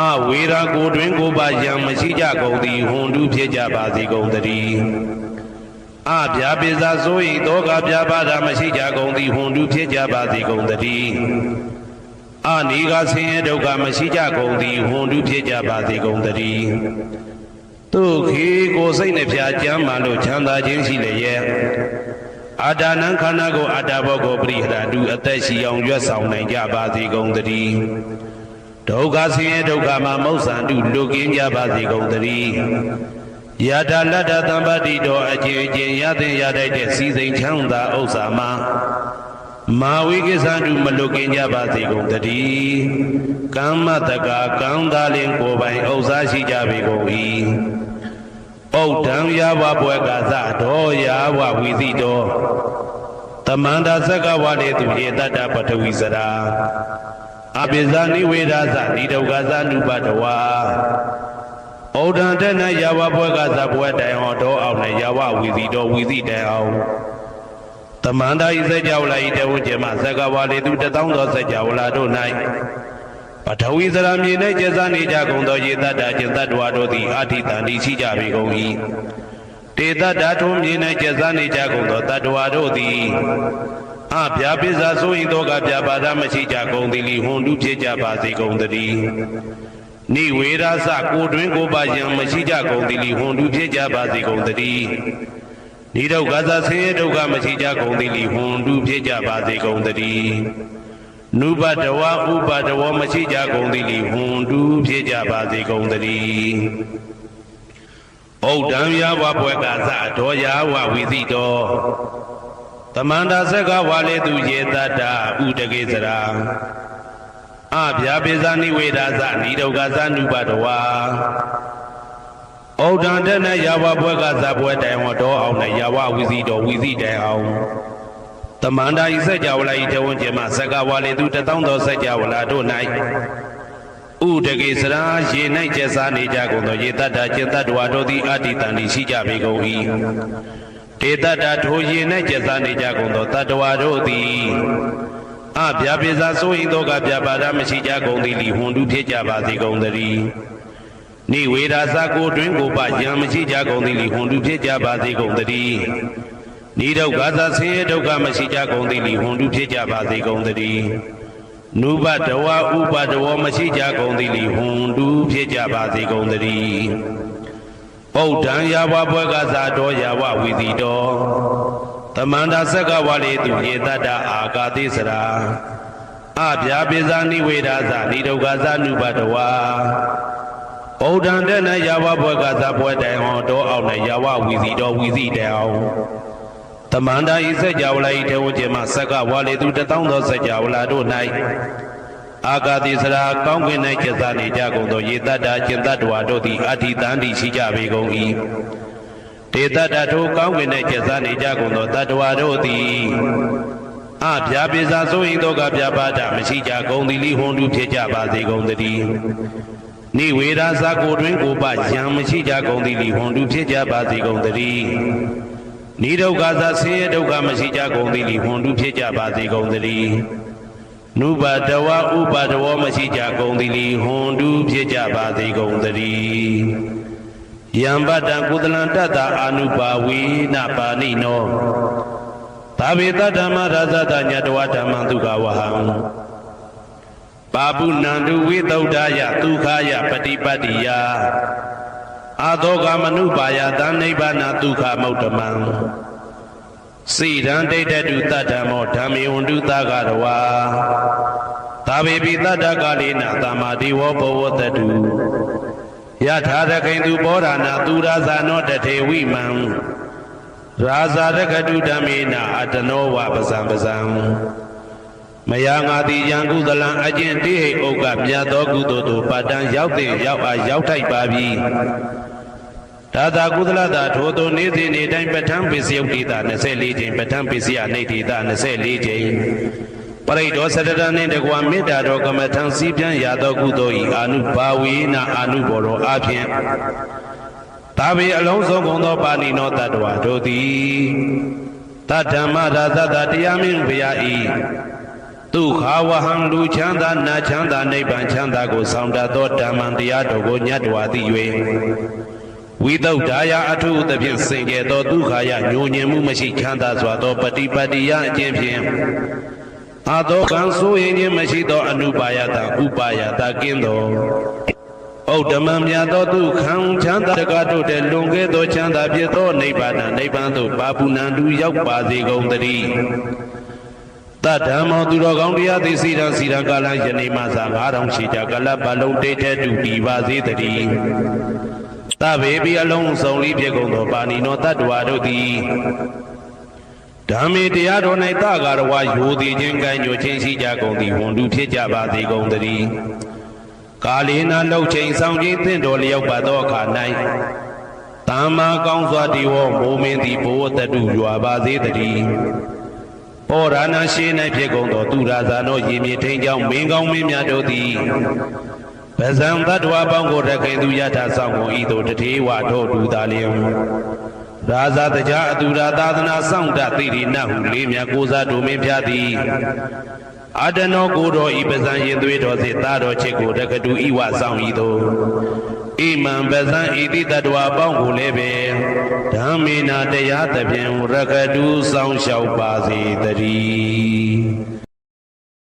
[SPEAKER 1] အဝေရာကိုတွင်ကိုပါယံမရှိကြကုန်သည်ဟွန်တုဖြစ်ကြပါစေကုန်တည်း အဗျာပိစာဆိုဤတောကဗျာပါဒမရှိကြကုန်သည်ဟွန်တူဖြစ်ကြပါစေကုန်တည်းအနိကဆင်းရဲဒုက္ခမရှိကြကုန်သည်ဟွန်တူဖြစ်ကြပါစေကုန်တည်းသူခေကိုစိတ်နှဖျားကြမ်းမှလို့ချမ်းသာခြင်းရှိလျက်အာဒါနံခန္ဓာကိုအာတာဘောကိုပရိဟရတုအသက်ရှိအောင်ရွတ်ဆောင်နိုင်ကြပါစေကုန်တည်းဒုက္ခဆင်းရဲဒုက္ခမှာမௌဆန္တုလွတ်ကင်းကြပါစေကုန်တည်းယထာလတ္တသံပတိတော်အကျဉ်းချင်းရတဲ့ရတတ်တဲ့စီစိန်ချမ်းသာဥစ္စာမှာမာဝိကိသန္တုမလွတ်ကင်းကြပါစေကုန်တည်းကမ္မတကာကံသာလင်ကိုယ်ပိုင်ဥစ္စာရှိကြပေကုန်၏ဩဒံယာဝဘွယ်ကသတော်ယာဝဝီသိတော်တမန္တာသက္ကဝလေသူရေတတ္တပထဝီစရာအပိဇာနိဝေဒသနိဒုက္ခသနုပတဝါဩဒံတဏယာဝဘွယ်ကသဘွယ်တိုင်ဟောတော်အောင်နဲ့ယာဝဝီသိတော်ဝီသိတိုင်အောင်တမန္တာဤစကြဝဠာဤတဝကျမသက္ကဝလေသူတသောသောစကြဝဠာတို့၌ပထဝီစရာမြေ၌ကျဇာနေကြကုန်သောရေတတ္တကျင်တ္တဝါတို့သည်အာထိတန်တိရှိကြပေကုန်၏တေတ္တထုံးမြေ၌ကျဇာနေကြကုန်သောတတ္တဝါတို့သည်အဗျာပိစာဆိုရင်တော့ကဗျာပါဒမရှိကြကုန်သည်လီဟွန်တုဖြစ်ကြပါစေကုန်တည်းနိဝေရသကိုတွင်ကိုပါယံမရှိကြကုန်သည်လီဟွန်တုဖြစ်ကြပါစေကုန်တည်းနိဒုက္ခသဆင်းရဲဒုက္ခမရှိကြကုန်သည်လီဟွန်တုဖြစ်ကြပါစေကုန်တည်းနုပတဝဥပတဝမရှိကြကုန်သည်လီဟွန်တူဖြစ်ကြပါစေကုန်တည်းဩဒံယာဝဘွယ်ကသဒောယာဝဝီသိတော်တမန္တာသက္ကဝါလေသူရေတတ္တဥတကေစရာအဗျာပိဇာနိဝေဒသနိဒုက္ခသနုပတဝါဩဒံတဏယာဝဘွယ်ကသဘွယ်တိုင်ဟောတော်အောင်နဲ့ယာဝဝီသိတော်ဝီသိတိုင်အောင်တမန္တာဤစကြဝဠာဤတဝန်းကျင်မှသက္ကဝါလေသူတသောသောစကြဝဠာတို့၌ဥဒကေစရာရေ၌ကျက်စားနေကြကုန်သောရေတတ္တကျင်တတ္တဝါတို့သည်အာတိတန်တိရှိကြပေကုန်၏တေတတ္တထိုရေ၌ကျက်စားနေကြကုန်သောတတ္တဝါတို့သည်အဗျာပိစာဆိုရင်တော့ကဗျာပါဒမရှိကြကုန်သည်လီဟွန်တုဖြစ်ကြပါစေကုန်တည်းနိဝေဒသကိုတွင်ကိုပယံမရှိကြကုန်သည်လီဟွန်တုဖြစ်ကြပါစေကုန်တည်းနိဒုက္ခသဆင်းရဲဒုက္ခမရှိကြကုန်သည်လီဟွန်တုဖြစ်ကြပါစေကုန်တည်းနုပတဝဥပတဝမရှိကြကုန်သည်လီဟွန်တုဖြစ်ကြပါစေကုန်တည်းဩဒံယာဝဘွယ်ကသတော်ယာဝဝီသိတော်တမန္တာသက္ကဝါလေသူရေတတ္တအာကာတိစရာအဗျာပိဇာနိဝေဒသနိဒုက္ခသနုပတဝါဩဒံတဏယာဝဘွယ်ကသဘွယ်တိုင်ဟောတော်အောင်နဲ့ယာဝဝီသိတော်ဝီသိတိုင်အောင်တမန္တာဤစကြဝဠာဤထေဝကျမသက္ကဝါလေသူတသောသောစကြဝဠာတို့၌အာကာတိစရာကောင်းကင်၌ကျက်စားနေကြကုန်သောရေတတ္တကျင်တတ္တဝါတို့သည်အာထိတန်တိရှိကြပေကုန်၏တေတတ္တထိုကောင်းကင်၌ကျက်စားနေကြကုန်သောတတ္တဝါတို့သည်အဗျာပိစာဆိုရင်တော့ကဗျာပါဒမရှိကြကုန်သည်လီဟွန်တုဖြစ်ကြပါစေကုန်တည်းနိဝေဒသကိုတွင်ကိုပယံမရှိကြကုန်သည်လီဟွန်တုဖြစ်ကြပါစေကုန်တည်းနိဒုက္ခသဆင်းရဲဒုက္ခမရှိကြကုန်သည်လီဟွန်တုဖြစ်ကြပါစေကုန်တည်းနုပတဝဥပတဝမရှိကြကုန်သည်လီဟွန်တုဖြစ်ကြပါစေကုန်တည်းယံပတ္တံကုသလံတတ္တအာနုပါဝေနပါဏိနောသာဝေတဓမ္မရဇတညတဝဓမ္မံဒုက္ခဝဟံပါပုဏ္ဏတုဝိသုဒ္ဓယဒုက္ခယပฏิပတ္တိယအာသောကမနုပါယသနိဗ္ဗာနဒုက္ခမௌတမံစိရံဒိဋ္ဌတုတတ္တမောဓမ္မေဝန္တုသကရဝါသာဝေပိတတ္တကာလေနသမ္မာဒေဝဘဝတတုယထာရခိန်သူဘောဓာနာသူရာဇာနောတထေဝိမံရာဇာရကတုဓမ္မေနအတနောဝပဇံပဇံမယငါတိယံကုသလံအကျင့်တိဟိဥက္ကမြတ်သောကုသိုလ်တို့ပါတံရောက်တဲ့ရောက်အားရောက်ထိုက်ပါပြီဒါသာကုသလတာထိုသို့နေ့စဉ်နေ့တိုင်းပဋ္ဌာန်းပိစယုတ်တိတာ24ချိန်ပဋ္ဌာန်းပိစယနေတိတာ24ချိန်ပရိဒောသတ္တရနှင့်တကွာမေတ္တာတော်ကမ္မထံစည်းပြန်ရသောကုသိုလ်ဤအာနုဘာဝေနအာနုဘောရောအဖြင့်သာဝေအလုံးစုံကုန်သောပါဏိနောတတ္တဝါတို့သည်တတ္တမရာဇတတရားမင်းဘုရားဤဒုက္ခဝဟံလူချမ်းသာနာချမ်းသာနိဗ္ဗာန်ချမ်းသာကိုဆောင်တတ်သောဓမ္မံတရားတော်ကိုညတ်တော်သိ၍ ဝိတုဒ္ဓါယအထုသဖြင့်စင်ကြယ်သောဒုက္ခယညိုညင်မှုမရှိချမ်းသာစွာသောပฏิပတ်တိယအကျင့်ဖြင့်အာသောကံဆိုရင်ခြင်းမရှိသောအနုပါယတဥပါယတကင်းသောဩဓမံမြတ်သောဒုက္ခံချမ်းသာတကားတို့တဲ့လွန်ကဲသောချမ်းသာဖြစ်သောနိဗ္ဗာန်နိဗ္ဗာန်သို့ပါပုဏ္ဏတူရောက်ပါစေကုန်သတည်းတတ္တမောသူတော်ကောင်းတရားသိစီရန်ကာလယနေ့မှစ9000ရှိကြကလပ်ပတ်လုံးတိတ်ထဲတူပြီးပါစေတည်းတဗေပိအလုံးစုံလေးဖြစ်ကုန်သောပါဏိနောတတ္တဝါတို့သည်ဓမ္မေတရားတော်၌တကာရဝယိုသည်ခြင်းကံညွှန်ခြင်းရှိကြကုန်သည်ဝန်တူဖြစ်ကြပါစေကုန်သတည်းကာလေနာလှုပ်ချိန်ဆောင်ခြင်းသင့်တော်လျောက်ပါသောအခါ၌သမ္မာကောင်းစွာတည်ဝမိုးမင်းသည်ဘိုးတတုရွာပါစေတည်းပောရဏရှိ၌ဖြစ်ကုန်သောသူရာဇာနောရေမြေထိန်ကြောင့်မင်းကောင်းမင်းများတို့သည်ပဇံတတ္တဝါပေါင်းကိုရခိုင်သူယထာဆောင်ကုန်ဤသို့တထေဝတို့တူသာလျင်ရာဇာတကြားအတူရာသာသနာဆောင်တသိရိနဟုလေးမြတ်ကိုစားတို့မင်းဖျားသည်အာတနောကိုတော်ဤပဇံရင်သွေးတော်စေသားတော်ချစ်ကိုတက္ကတူဤဝဆောင်ဤသို့ဣမံပဇံဤတိတတ္တဝါပေါင်းကိုလည်းပဲဓမ္မေနာတရားသဖြင့်ရက္ခတူဆောင်လျှောက်ပါစေတည်း